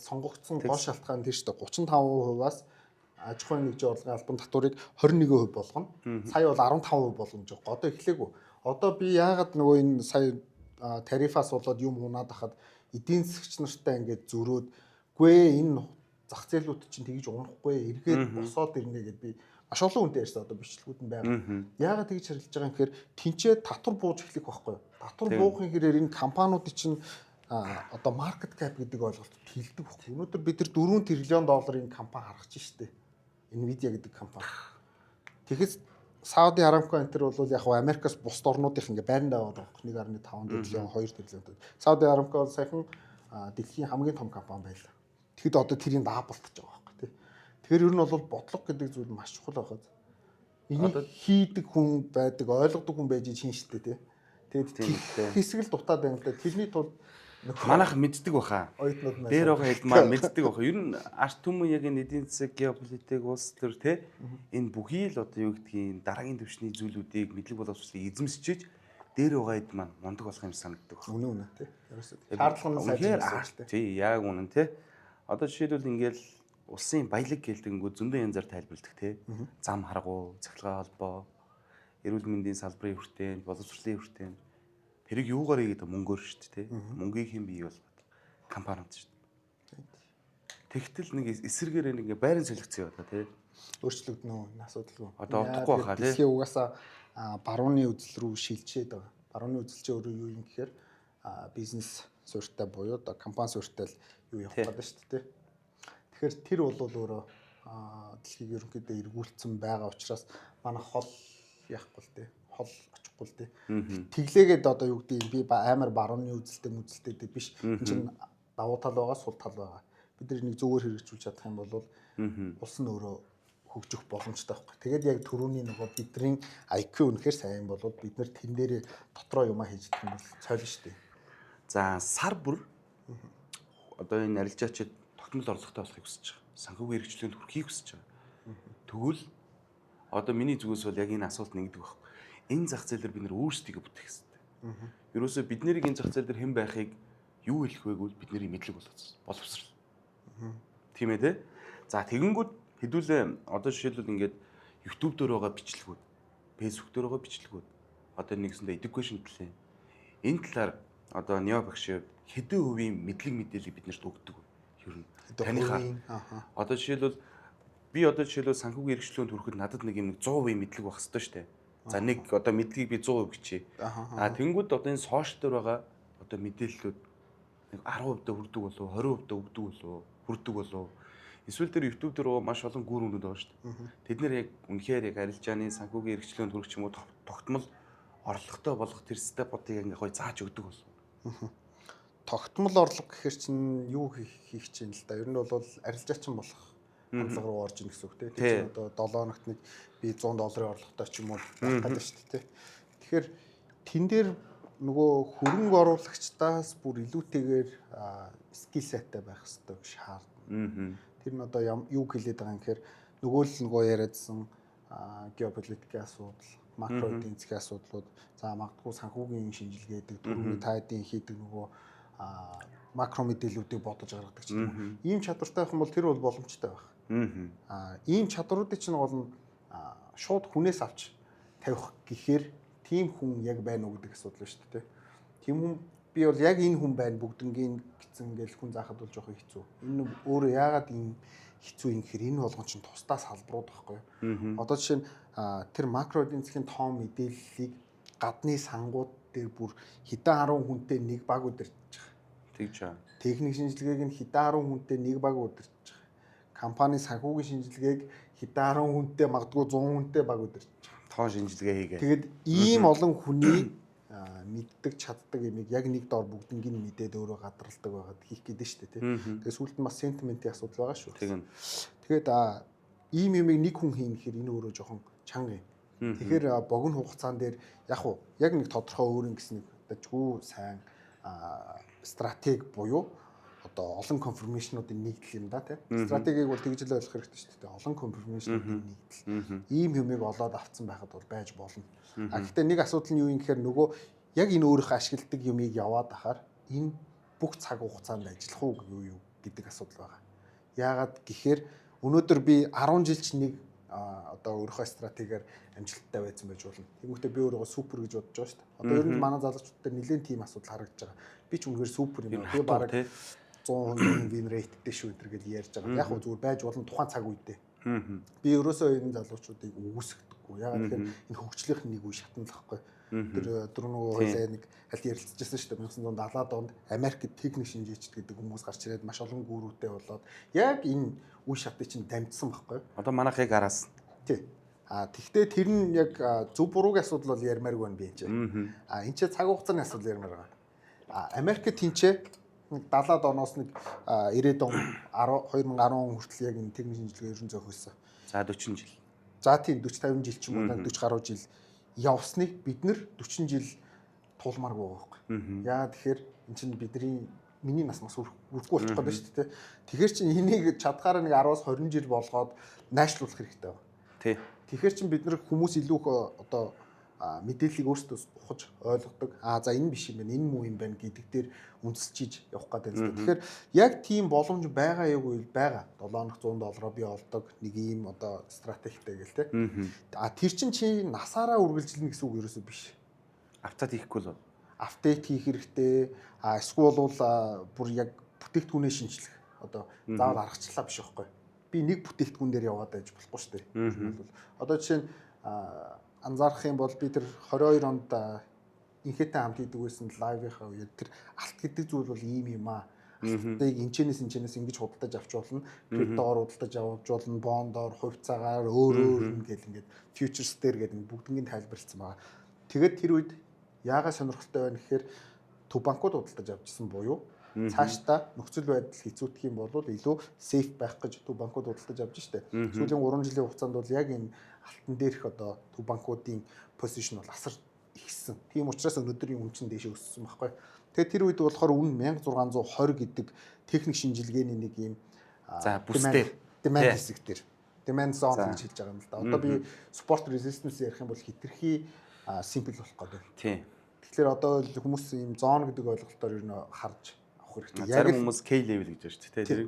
сонгогдсон гол шалтгаан тийм шүү дээ. 35%-аас аж ахуйн нэгж орлогын албан татварыг 21% болгоно. Сая бол 15% боломж байгаа. Одоо эхлэегүй. Одоо би яагаад нөгөө энэ сая тарифаас болоод юм унаад хахад эдийн засгч нартай ингээд зөрөөд гүй энэ зах зээлүүд чинь тэгж унахгүй эргээд босоод ирнэ гэд би маш олон хүнтэй ярьсан одоо бичлэгүүд нь байгаа. Яагаад тэгж харилж байгаа юм гэхээр тэнцээ татвар бууж эхлэх байхгүй юу? Татвар буухын хэрээр энэ компаниудын чинь одоо маркет кап гэдэг ойлголт хилдэг байхгүй. Өнөөдөр бид нар 4 тэрлион долларын компани харгаж штэ. Nvidia гэдэг компани. Тэгэхэд Сауди Арамко энтер бол яг Америкаас бусад орнуудынх ингээ байранд аваад байгаа 1.5 тэрлион 2 тэрлион. Сауди Арамко бол саяхан дэлхийн хамгийн том компани байлаа. Тэгэхэд одоо тэрийг даабалтаж байгаа байхгүй тий. Тэгэхээр ер нь бол бодлого гэдэг зүйл маш чухал байхад. Энийг хийдэг хүн байдаг, ойлгодог хүн байж чинь штэ тий. Тэгээд хэсгэл дутаад байна л да. Тэрний тулд манайх мэддэг баха. Дээр байгаа хэд маань мэддэг баха. Ер нь арт түмэн яг энэ эдийн засаг, геополитик, улс төр те энэ бүхий л одоо юу гэдгийг дараагийн түвшний зүйлүүдийг мэдлэг боловсролыг эзэмсчиж дээр байгаа хэд маань мундаг болох юм санагддаг баха. Үнэн тий. Шаардлага нь сайжруулах тий. Яг үнэн тий. Одоо жишээлбэл ингээл улсын баялаг гэлдэнгүү зөндөө янзаар тайлбарладаг те. Зам харгуу, цахилгаан холбоо, эрүүл мэндийн салбарын хүртээн, боловсролын хүртээн. Тэрийг юугаар хийгээд мөнгөөр шүү дээ, тэ. Мөнгийг хэн бий болгоод компаниуд шүү дээ. Тэгтэл нэг эсэргээр нэг байрын солилцсон яваа тэ. Өөрчлөгдөнө энэ асуудалгүй. Одоо удахгүй байхаа тэ. Дэлхийн угаасаа барууны үзэл рүү шилжээд байгаа. Барууны үзэлч өөрөө юу юм гэхээр бизнес суурьтай буюу одоо компани суурьтай л юу явах гэдэг шүү дээ. Тэгэхээр тэр бол өөрөө дэлхийг ерөнхийдөө эргүүлсэн байгаа учраас манай хол яахгүй л дээ. Хол очихгүй л дээ. Тэглээгээд одоо юу гэдэг би амар барууны үзэлтэй биш. Энд чинь давуу тал байгаа, сул тал байгаа. Бид нэг зөвөр хэрэгжүүлж чадах юм бол улс нь өөрөө хөгжих боломжтой байхгүй. Тэгээд яг түрүүний нөгөө бидний IQ үнэхээр сайн бол бид нар тэн дээрээ дотроо юмаа хийж идэх юм бол цойлно шүү дээ. За сар бүр одоо энэ арилжаачид тогтмол орлоготой болохыг хүсэж байгаа. Санхүүгийн хэрэгжлээнд хүрэхийг хүсэж байгаа. Тэгвэл одоо миний зүгээс бол яг энэ асуулт нэгдэг байхгүй. Энэ зах зээлээр бид нэр өөрсдийгөө бүтээх хэрэгтэй. Ерөөсөө бид нэрийг энэ зах зээл дээр хэн байхыг юу хэлэх вэ гэвэл бид нэрийг мэдлэг боловсрал. Тийм ээ те. За тэгэнгүүт хэдүүлээ одоо жишээлбэл ингээд YouTube дээр байгаа бичлэгүүд, Facebook дээр байгаа бичлэгүүд одоо нэгсэндээ education талын энэ талаар одоо Нео багш хэдэн хувийн мэдлэг мэдээллийг биднэрт өгдөг вэ? Ер нь таныхаа одоо жишээлбэл би одоо жишээлбэл санхүүгийн хэрэгчлөөнд хүрэхэд надад нэг юм 100% мэдлэг байх хэрэгтэй шүү дээ. За нэг одоо мэдлэгийг би 100% бичье. Тэнгүүд одоо энэ сошиал дээр байгаа одоо мэдээллүүд нэг 10% хүрдэг болов, 20% өгдөг болов, хүрдэг болов. Эсвэл тэр YouTube дээр маш олон гүр үнүүд байгаа шүү дээ. Тэд нэр яг үнэхээр яг арилжааны санхүүгийн хэрэгчлөөнд хүрэх юм уу тогтмол орлоготой болгох тэр степуудыг ингээ гоё зааж өгдөг болов. Тогтмол орлого гэхэр чинь юу хийх чинь л да. Ер нь бол арилжаачин болох хандлага руу орж ийн гэсэн үг тийм. Тэр одоо 7 хоногт нэг би $100 орлоготой ч юм уу байх гэдэг шүү дээ. Тэгэхээр тэн дээр нөгөө хөрөнгө оруулагчдаас бүр илүүтэйгээр скил сеттэй байх хэрэгтэй гэж шаардна. Тэр нь одоо юу хэлээд байгаа юм гэхээр нөгөө л нөгөө яриадсан геополитикийн асуудал, макро эдийн засгийн асуудлууд, за магадгүй санхүүгийн шинжилгээ гэдэг, түрүүний тайдын хийдэг нөгөө макро мэдээллүүдийг бодож гаргадаг ч юм уу. Ийм чадвартай байх юм бол тэр бол боломжтой байх. Ийм чадруудыг чинь гол нь шууд хүнээс авч тавих гэхээр тийм хүн яг байна уу гэдэг асуудал шүү дээ. Тийм хүн би бол яг энэ хүн байна бүгднгийн гэсэн ингээл хүн заахад бол жоох хэцүү. Энэ өөрөө яагаад ийм хэцүү юм гэхээр энэ болгон чинь тусдаа салбарууд байхгүй юу. Одоо жишээ нь тэр макро эдийн засгийн тоон мэдээллийг гадны сангууд дээр бүр хэдэн 10 хүнтэй нэг баг удирдах. Тэгж байгаа. Техник шинжилгээг нь хэдэн 10 хүнтэй нэг баг удирдах. Компани санхүүгийн шинжилгээг хэдэн 10 хүнтэй магадгүй 100 хүнтэй баг удирдах. Тоон шинжилгээ хийгээ. Тэгээд ийм олон хүний мэддэг чаддаг юмыг яг нэг доор бүгднийг мэдээд өөрөө гадралдаг байгаад хийх гэдэг нь шүү дээ тийм. Тэгээд сүүлд нь бас сентиментийн асуудал байгаа шүү. Тэгээд ийм юмыг нэг хүн хийнэ гэхээр энэ өөрөө жоохон чанга юм. Тэгэхээр богино хугацаан дээр яг нэг тодорхой өөрийн гэсэн нэг дажгүй сайн стратеги буюу одоо олон конфирмашнуудын нэгдэл юм да тийм. Стратегийг бол тэгж л ойлгох хэрэгтэй шүү дээ. Олон конфирмашнуудын нэгдэл. Ийм юмыг олоод авцсан байхад бол байж болно. Гэхдээ нэг асуудал нь юу юм гэхээр нөгөө яг энэ өөрийнхөө ашигладаг юмыг яваад ахаар энэ бүх цаг хугацаанд ажиллах уу юу гэдэг асуудал байгаа. Яагаад гэхээр өнөөдөр би 10 жил ч нэг одоо өөрийнхөө стратегиар амжилттай байсан байж болно. Тэгмээ би өөрийгөө супер гэж бодож байгаа шүү дээ. Одоо ер нь манай залуучуудад нэлээд тийм асуудал харагдаж байгаа. Би ч үнэхээр супер юм аа. Би бараг 100% win rate-тэй шүү энэ гэж ярьж байгаа. Яг хөө зүгээр байж болно тухайн цаг үедээ. Би ерөөсөө энэ залуучуудыг үгүйсгдэггүй. Ягаад гэхээр энэ хөгжлийнх нь нэг үе шатна л байхгүй. Тэр нөгөө хойлоо нэг аль ярилцчихсан шүү дээ 1970-аад онд Америкт техник шинжээчд гэдэг хүмүүс гарч ирээд маш олон гүрүүтэй болоод яг энэ үе шатыг чинь дамжсан байхгүй. Одоо манайхыг араас. Тий. Тэгвэл тэр нь яг зөв буруугийн асуудал бол ярмааргүй байна би энэ чинь. Энд чинь цаг хугацааны асуудал ярмаар байгаа. Америкт тэнцээ 70-аад оноос нэг 90-ад он 2010 он хүртэл яг энэ техник шинжилгээ ерөн зохиосон. За 40 жил. За тийм 40 50 жил ч юм уу 40 гаруй жил явсныг бид нэр 40 жил тулмааргүй байгаа байхгүй. Яа тэгэхээр эн чинь бидний миний нас үргэлгүй болчих гээд байна шүү дээ. Тэгэхээр чинь энийг чадхаараа нэг 10-аас 20 жил болгоод найшлуулах хэрэгтэй байна. Тий. Тэгэхээр чинь бид нар хүмүүс илүү одоо мэдээллийг өөрсдөө ухаж ойлгодог. За энэ биш юм байна, энэ муу юм байна гэдэг дээр үндэслэж явах гэдэг юм. Тэгэхээр яг тийм боломж байгаа яг үйл байгаа. 7 хоног $100 би олдог нэг ийм одоо стратегтэй гэл те. Тэр чинь чи насаараа үргэлжилнэ гэсэн үг ерөөсөө биш. Апдейт хийхгүй л. Апдейт хийх хэрэгтэй. Эсвэл бол бүр яг бүтээгдэхүүнээ шинжлэх. Одоо заавал аргачлалаа биш байхгүй. Би нэг бүтээгдэхүүн дээр яваад байж болохгүй шүү дээ. Одоо жишээ нь анзаарах юм бол би тэр 22 онд инхээтэй хамт хийдэг байсан лайвынхаа үед тэр алт гэдэг зүйл бол ийм юм аа. Алтыг энэчнээс ингэж худалдаж авч болно. Криптоор худалдаж авч болно. Бондоор, хувьцаагаар өөр ингээл ингээд фьючерс дээр гэдэг бүгднийг тайлбарлсан байгаа. Тэгээд тэр үед яагаад сонирхолтой байна гэхээр төв банкуд худалдаж авчихсан буюу цаашдаа нөхцөл байдал хэцүүдэх юм бол илүү сейф байх гэж төв банкуд худалдаж авч штэ. Сүүлийн 3 жилийн хугацаанд бол яг энэ алтан дээрх одоо төв банкуудын позишн бол асар ихсэн. Тийм учраас өнөөдрийн үн чинь дээшээ өссөн байхгүй. Тэгээд тэр үед болохоор үн 1620 гэдэг техник шинжилгээний нэг юм бүсдээр demand хэсэг дээр demand zone гэж хэлж байгаа юм л да. Одоо би support resistance ярих юм бол хитрхи simple болох гэдэг. Тийм. Тэгэхээр одоо л хүмүүс ийм зон гэдэг ойлголтоор ер нь харж авах хэрэгтэй. Зарим хүмүүс K level гэж байна шүү дээ. Тэр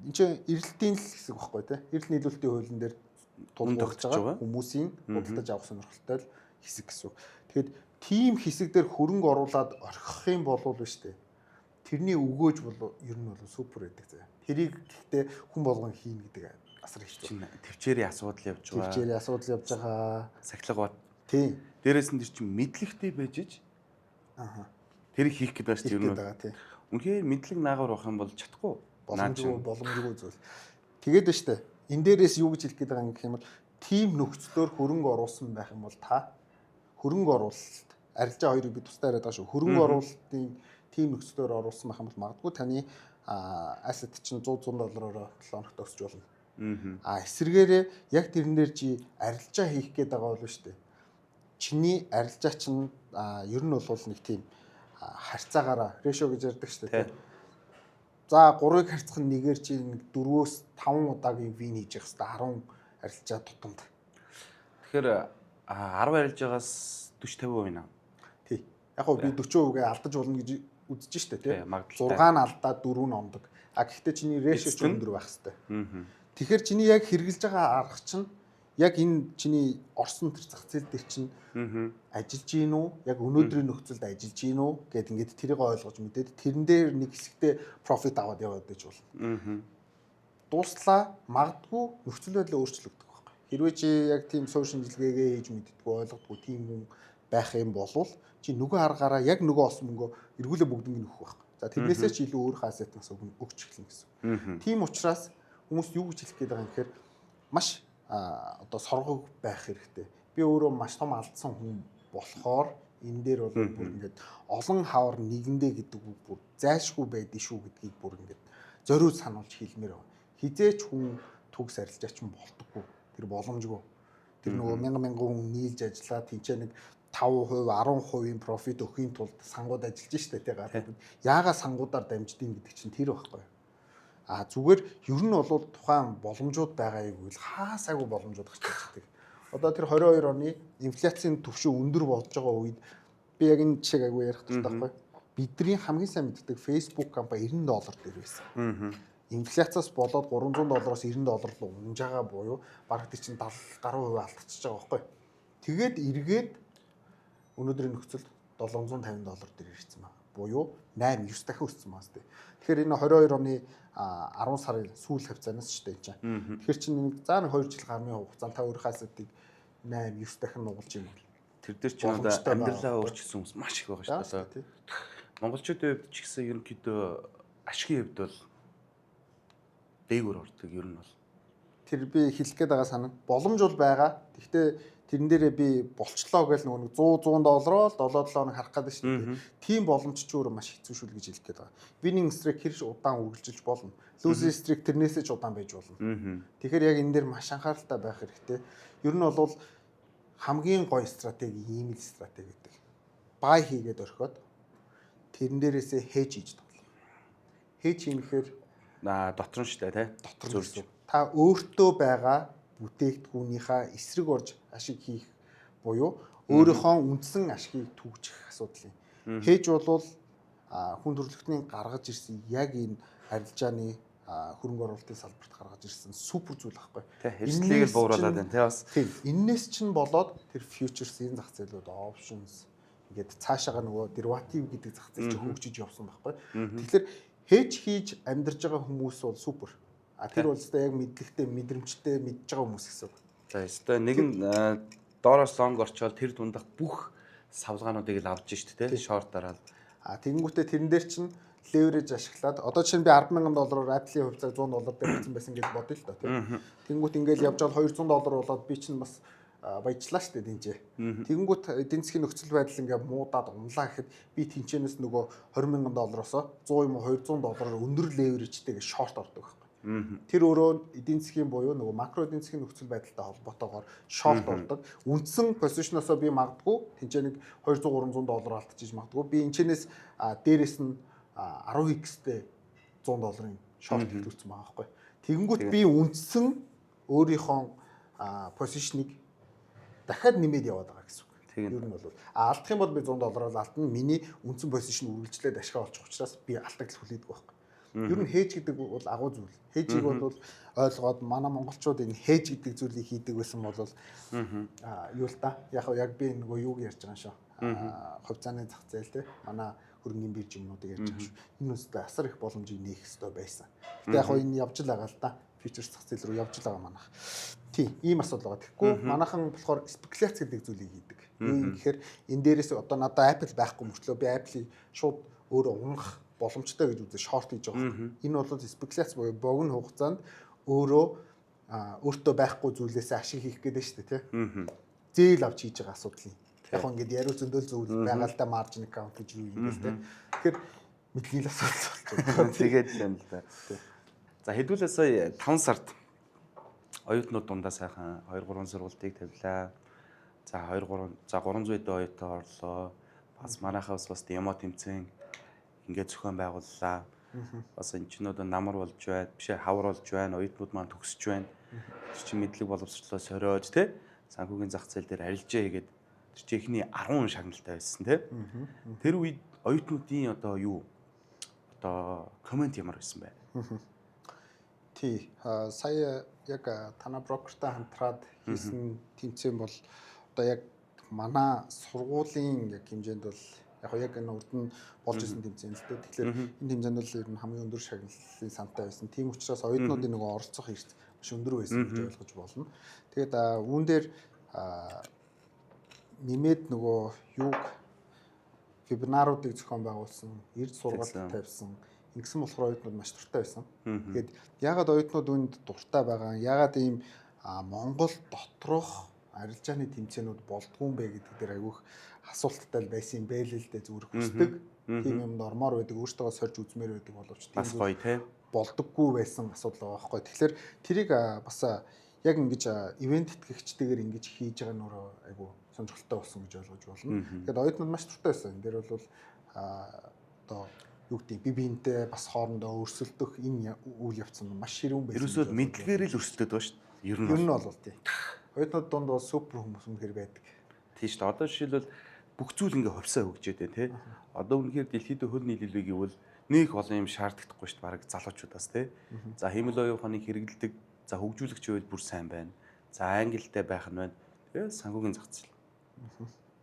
энэ чинь эрэлтийн л хэсэг багхгүй тий. Эрэлт нийлүүлэлтийн хуулийн дээр тулгуурлаж байгаа хүмүүсийн худалдаж авах сонирхолтой л хэсэг гэсэн. Тэгэхээр тийм хэсэг дээр хөрөнгө оруулаад орхих юм болов биш үү? Тэрний өгөөж бол ер нь бол супер байдаг заяа. Тэрийг гэхдээ хүн болгон хийн гэдэг асар хэцүү. Төвчээрийн асуудал явж байгаа. Төвчээрийн асуудал явж байгаа. Сахилга бат. Тийм. Дээрээс нь тэр чинь мэдлэгтэй байж иж. Тэрийг хийх гэдэг байна шүү дээ. Үнэхээр мэдлэг наагаар байх юм бол чадахгүй. Боломжгүй зүйл. Тэгээд байна шүү дээ. Энэ дээрээс юу гэж хэлэх гээд байгаа юм гэх юм бол тим нөхцлөөр хөрөнгө оруулсан байх юм бол та хөрөнгө оруулалт арилжаа хоёрыг би тусдаа яриад байгаа шүү. Хөрөнгө оруулалтын тим нөхцлөөр оруулсан байх юм бол магадгүй таны asset чинь $100 7 хоногт өсч болно. Эсвэргээрээ яг тэрэн дээр чи арилжаа хийх гээд байгаа бол шүү дээ. Чиний арилжаа чинь ер нь бол нэг тийм харьцаагаараа ratio гэж ярьдаг шүү дээ. За 3-ыг харьцах нь нэгээр чи нэг 4-өөс 5 удаагийн вин хийж явах хэрэгтэй 10 арилжаа тутамд. Тэгэхээр 10 арилжаагаас 40-50% наа. Тий. Яг гоо би 40%-гээ алдаж болно гэж үзэж штэ тий. 6 нь алдаад 4 нь ондог. Гэхдээ чиний ratio ч өндөр байх хэрэгтэй. Тэгэхээр чиний яг хэрэгжилж байгаа арга чинь яг энэ чиний орсон тэр зах зээл дээр чинь ажиллаж гин үү? Яг өнөөдрийн нөхцөлд ажиллаж гин үү гэд ингээд тэрийг ойлгож мэдээд тэрэн дээр нэг хэсэгтээ профит аваад яваад байж болно. Дуслаа магадгүй нөхцөл байдал өөрчлөгдөх байхгүй. Хэрвээ чи яг тийм суурь шинжилгээгээ хийж мэддэггүй ойлгодгүй тийм хүн байх юм бол чи нөгөө аргаараа яг нөгөө олсон мөнгөө эргүүлээ бүгднийг нөхөх байхгүй. За тэрнээсээ ч илүү өөр хасаатнаас өгч эхэлнэ гэсэн. Тийм учраас хүмүүс юу гэж хэлэх гээд байгаа юм гэхээр маш одоо соргог байх хэрэгтэй. Би өөрөө маш том алдсан хүн болохоор энэ дээр бол бүр ингээд олон хавар нэгэндээ гэдэг үг бүр зайлшгүй байдгийг шүү гэдгийг бүр ингээд зориуд сануулж хэлмээр байна. Хизээч хүн төгс арилжаач юм болдоггүй. Тэр боломжгүй. Тэр нөгөө мянган хүн нийлж ажиллаа тэнцээ нэг 5%, 10% профит өхийн тулд сангууд ажиллаж штэ тий гадаад. Яагаад сангуудаар дамждгийг гэдэг чинь тэр байхгүй. Зүгээр ер нь бол тухайн боломжууд байгаа юм бол хаасаагүй боломжууд гарч ирдэг. Одоо тэр 22 оны инфляцийн түвшин өндөр болж байгаа үед би яг энэ жишээг агүй ярих хэрэгтэй байхгүй. Бидний хамгийн сайн мэддэг Facebook компани $90 дээр байсан. Инфляцаас болоод $300-оос $90 руу унж байгаа буюу бараг тийч 70 гаруй хувь алдчихж байгаа байхгүй. Тэгээд эргээд өнөөдрийн нөхцөлд $750 дээр ирсэн байна. Буюу 8-9 дахин өссөн байна шүү дээ. Тэгэхээр энэ 22 оны 10 сарын сүүл хавцаанаас ч дээ чинь. Тэгэхээр чинь нэг заа 2 жил гарны хугацаанд та өөрийнхөө асетыг 8-9 дахин нугалж юм бол тэр дээр чинь одоо амьдралаа өөрчилсөн хүмүүс маш их байгаа шүү дээ. Монголчуудын хувьд ч гэсэн ерөнхийдөө ашигын хувьд бол дээгүүр ордог ер нь бол. Тэр би хэлэх гээд байгаа санаа. Боломж бол байгаа. Гэхдээ тэрэн дээрээ би болчлоо гэж нөгөө $100 7 хоног харах гэдэг шүү дээ. Тийм боломж ч өөрөө маш хэцүү шүү л гэж хэлэх гээд байгаа. Winning streak хэрэг удаан үргэлжилж болно. Losing streak тэрнээсээ ч удаан байж болно. Тэгэхээр яг энэ дээр маш анхааралтай байх хэрэгтэй. Ер нь бол хамгийн гоё стратеги ийм л стратеги гэдэг. Buy хийгээд орхиод тэрэн дээрээсээ hedge хийж тоглох. Hedge хийхээр дотор нь шүү дээ, тий. Дотор нь. Та өөртөө байгаа бүтээгдэхүүнийхээ эсрэг орж ашиг хийх буюу өөрийнхөө үндсэн ашигыг түгжих асуудал юм. Хэж бол хүн төрөлхтний гаргаж ирсэн яг энэ арилжааны хөрөнгө оруулалтын салбарт гаргаж ирсэн супер зүйл байхгүй. Эрсдлийг л бууруулад байна тий бас. Тийм. Энээс чинь болоод тэр futures энэ зах зээлүүд options ингээд цаашаага нөгөө derivative гэдэг зах зээл чинь хөгжиж явсан байхгүй. Тэгэхээр хэж хийж амьдарч байгаа хүмүүс бол супер. Тэр бол зөвхөн яг мэдлэгтэй, мэдрэмжтэй мэдж байгаа хүмүүс гэсэн. За өстой нэг нь доороос лонг орчоод тэр дундах бүх савлгаануудыг л авч штэ тий шорт дараад. Тэгэнгүүтээ тэрэн дээр чинь leverage ашиглаад одоо чинь би $10,000-оор Apple-ийн хувьцааг $100 дээр авсан байсан гэж бодъё л доо тий. Тэгэнгүүт ингээл явж байгаа $200 болоод би чинь бас баяжлаа штэ тэнцээ. Тэгэнгүүт эдийн засгийн нөхцөл байдал ингээ муудаад унлаа гэхэд би тэнцэнээс нөгөө $20,000-оос 100 юм уу $200 өндөр leverage-тэйгээ шорт ордог. Тэр өөрөө эдийн засгийн буюу нөгөө макро эдийн засгийн нөхцөл байдалтай холбоотойгоор шорт болдог. Үндсэн позишноосоо би магадгүй тэнцээ нэг $200-300 алдчихж магадгүй. Би энэчнээс дээрэс нь 10x-тэй $100-ын шорт төлөвлөсөн байгаа байхгүй. Тэгэнгүүт би үндсэн өөрийнхөө позишныг дахиад нэмээд яваад байгаа гэсэн үг. Ер нь бол алдах юм бол би $100 алдна. Миний үндсэн позишн үргэлжлээд ашиг олчих учраас би алдагдал хүлээдэг байхгүй. Ер нь хээж гэдэг бол агуу зүйл. Хээжийг бол ойлгоод манай монголчууд энэ хээж гэдэг зүйлийг хийдэг байсан бол юу л да. Яг би нөгөө юуг ярьж байгаа юм шүү. Хувьцааны зах зээл те. Манай хөрөнгөний бирж юмнуудыг ярьж байгаа шүү. Энэ үстэй асар их боломжийг нээх хэрэгтэй байсан. Гэтэ яг энэ явж л байгаа л да. Фьючерс зах зээл рүү явж л байгаа манайх. Тийм, ийм асуудал байгаа. Тэгэхгүй манайхан болохоор спекуляц гэдэг зүйлийг хийдэг. Юу юм гэхээр энэ дээрээс одоо надад Apple байхгүй мөртлөө би Apple-ийг шууд өөрөө унгах боломжтой гэж үзээ шорт хийж байгаа. Энэ бол спекуляц буюу богино хугацаанд өөртөө байхгүй зүйлээс ашиг хийх гэдэг шүү дээ, тийм. Зээл авч хийж байгаа асуудал юм. Яг гоо ингээд яриу зөндөл зүйл байгаа л да маржин аккаунт гэж юу юм бэ, тийм. Тэгэхээр мэдлийн асуудал болж байна. Тэгээд юм л да. За хэдүүлээ сая 5 сард оюутнууд дундаа сайхан 2 3 сургалтыг тавилаа. За 300 эд оюутан орлоо. Бас манайхаас бас демо тэмцээн ингээд зохион байгууллаа. Бас энэ ч нүүд намар болж байна, бишээ хавар болж байна, оюутнууд маань төгсөж байна. Тэр чинь мэдлэг боловсролоо сориож тий санхүүгийн зах зээл дээр арилжаа хийгээд тэр чинь эхний 10 шагналтай байсан тий. Тэр үед оюутнуудын одоо юу одоо комент ямар байсан бэ? Тий. Сая яг танаа брокертай хамтраад хийсэн тэмцээн бол одоо яг манай сургуулийн яг хэмжээнд бол яг энэ урд нь болж исэн тэмцээн л дээ. Тэгэхээр энэ тэмцээнд бол ер нь хамгийн өндөр шагналын сантай байсан. Тийм учраас оюутнуудын нөгөө оролцох эрс маш өндөр байсан гэж ойлгож болно. Тэгээд үүн дээр нэмээд нөгөө юуг вебинаруудыг зохион байгуулсан, эрд сургалт тавьсан. Ингэсэн болохоор оюутнууд маш дуртай байсан. Тэгээд ягаад оюутнууд үүнд дуртай байгаа, ягаад ийм Монгол доторх арилжааны тэмцээнүүд болдгүй юм бэ гэдэг дээр айгүйх асуулттай байсан юм бэ л дээ, зүгээр хүсдэг. Тийм юм нормоор байдаг, өөртөө сорж үзмээр байдаг боловч бас гоё те болдоггүй байсан асуудал байгаа байхгүй. Тэгэхээр тэрийг бас яг ингэж ивент тэтгэгчтэйгээр ингэж хийж байгаа нь өөрөө айгүй сонирхолтой болсон гэж ойлгож болно. Тэгэхээр оюутнууд маш дуртай байсан. Энэ дээр бол одоо юу гэдэг би биентэй бас хоорондоо өрсөлдөх энэ үйл явц нь маш ширүүн байсан. Ерөөсөө мэдлэгээр л өрсөлдөд байгаа шүү дээ. Ер нь бол тийм. Оюутнууд донд бол супер хүмүүс үнэхээр байдаг. Тийм шүү дээ. Одоо жишээлбэл бүх зүйл ингээ хувьсаа хөгжөөд байна тий. Одоо үнэхээр дэлхийд хөл нийлүүлэг гэвэл нэг олон юм шаарддаггүй шүү дээ. Бараг залуучуудаас тий. За хэмэл оюун ухааныг хэрэгэлдэг, за хөгжүүлэгч байвал бүр сайн байна. За ангилтай байх нь байна. Тэгээ санхүүгийн зах зээл.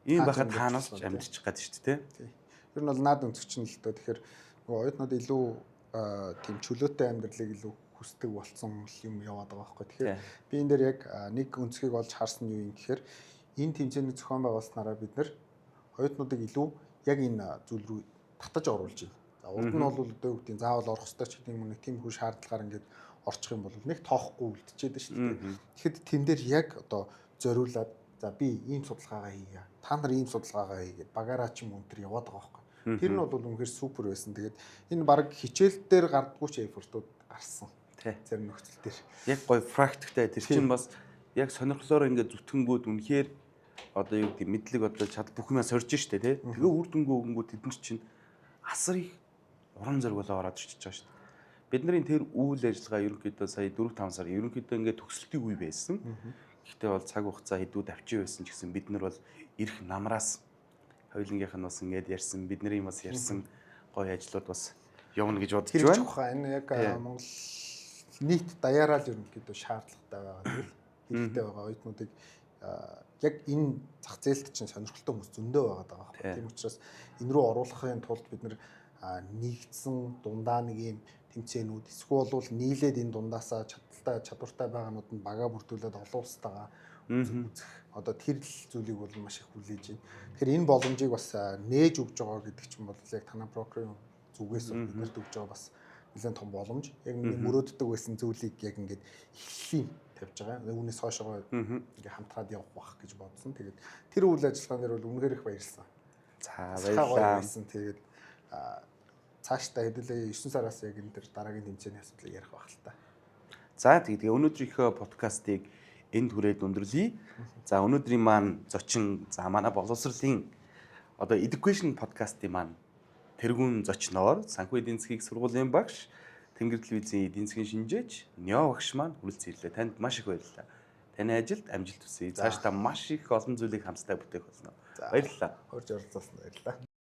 Ийм байхад хаанаас ч амьдчих гад шүү дээ тий. Ер нь бол наад өнцөгч нь л дөө. Тэгэхээр нөгөө оюутнууд илүү тийм чөлөөтэй амьдралыг илүү хүсдэг болсон юм яваад байгаа байхгүй. Тэгэхээр би энэ дээр яг нэг өнцгийг олж харсан юу юм гэхээр энэ тэмцээний зохион байгуулснараа бид нэр оюутнуудыг илүү яг энэ зүйл рүү татаж оруулж байна. За урд нь бол одоо юу гэдэг заавал орох ёстой ч гэдэг юм нэг тийм хүн шаардлагаар ингээд орчих юм бол нэг тоохгүй үлдчихэд шүү дээ. Тэгэхэд тэн дээр яг одоо зориулаад за би ийм судалгаагаа хийе. Та нар ийм судалгаагаа хийгээд багаараа ч юм өнтер яваад байгаа байхгүй. Тэр нь бол үнэхээр супер байсан. Тэгээд энэ баг хичээл дээр гардггүй ч эффортууд гарсан. Зарим нөхцөл дээр. Яг гоё практиктай тэр чинь бас яг сонирхлоор ингээд зүтгэнгүүд үнэхээр одоо юу гэдэг мэдлэг одоо чадал бүх юмаа сорж штэ тий. Тэгээ үр дүнгөө өгөнгүүд тэдэн чинь асар их урам зориг болоо ороод ирчихэж байгаа штэ. Бидний тэр үйл ажиллагаа ерөнхийдөө сая 4-5 сар ерөнхийдөө ингээд төгсөлтийн үе байсан. Гэхдээ бол цаг хугацаа хэдүүд авчи байсан ч гэсэн бид нар бол ирэх намраас хоёулынгийнх нь бас ингээд ярьсан, бидний бас ярьсан гоё ажлууд бас явна гэж бодож байна. Энэ яг Монгол нийт даяараа л ерөнхийдөө шаардлагатай байгаа тийм хэрэгтэй байгаа оюутнуудыг яг энэ зах зээлд чинь сонирхолтой хүмүүс зөндөө байгаа даа байхгүй. Тийм учраас энэ рүү оруулахын тулд бид нэгдсэн дундаа нэг юм тэмцээнүүд эсвэл бол нийлээд энэ дундаасаа чадвартай байгаанууд нь бага бүрдүүлээд олон улстайгаа үзэх одоо тэр зүйлийг бол маш их хүлээж байна. Тэгэхээр энэ боломжийг бас нээж өгж байгаа гэдэг чинь бол яг танай брокерийн зүгээс биднэрт өгж байгаа бас нэлээд том боломж. Яг нэг мөрөөддөг байсан зүйлийг яг ингээд эхлэлийн тавьж байгаа. Үүнээс хойшоо ингээд хамтраад явах бах гэж бодсон. Тэгээд тэр үйл ажиллагаан дээр бол үнэхээр их баярлсан. За баярлалаа. Тэгээд цаашдаа хэдүүлээ 9 сараас яг энэ төр дараагийн тэмцээний асуудлыг ярих байх л та. За тэгээ өнөөдрийнхөө подкастыг энд хүрээд өндөрлөе. За өнөөдрийн маань зочин за манай боловсролын одоо education подкастын маань тэргүүн зочноор санхүү эдийн засгийн сургуулийн багш Тэнгэр телевизийн эдийн засгийн шинжээч Нё багш маань хүрэлцэн ирлээ. Танд маш их баярлалаа. Таны ажилд амжилт хүсье. Цааш та маш их олон зүйлийг хамтдаа бүтээх болно. Баярлалаа. Хурж оролцуулсан баярлалаа.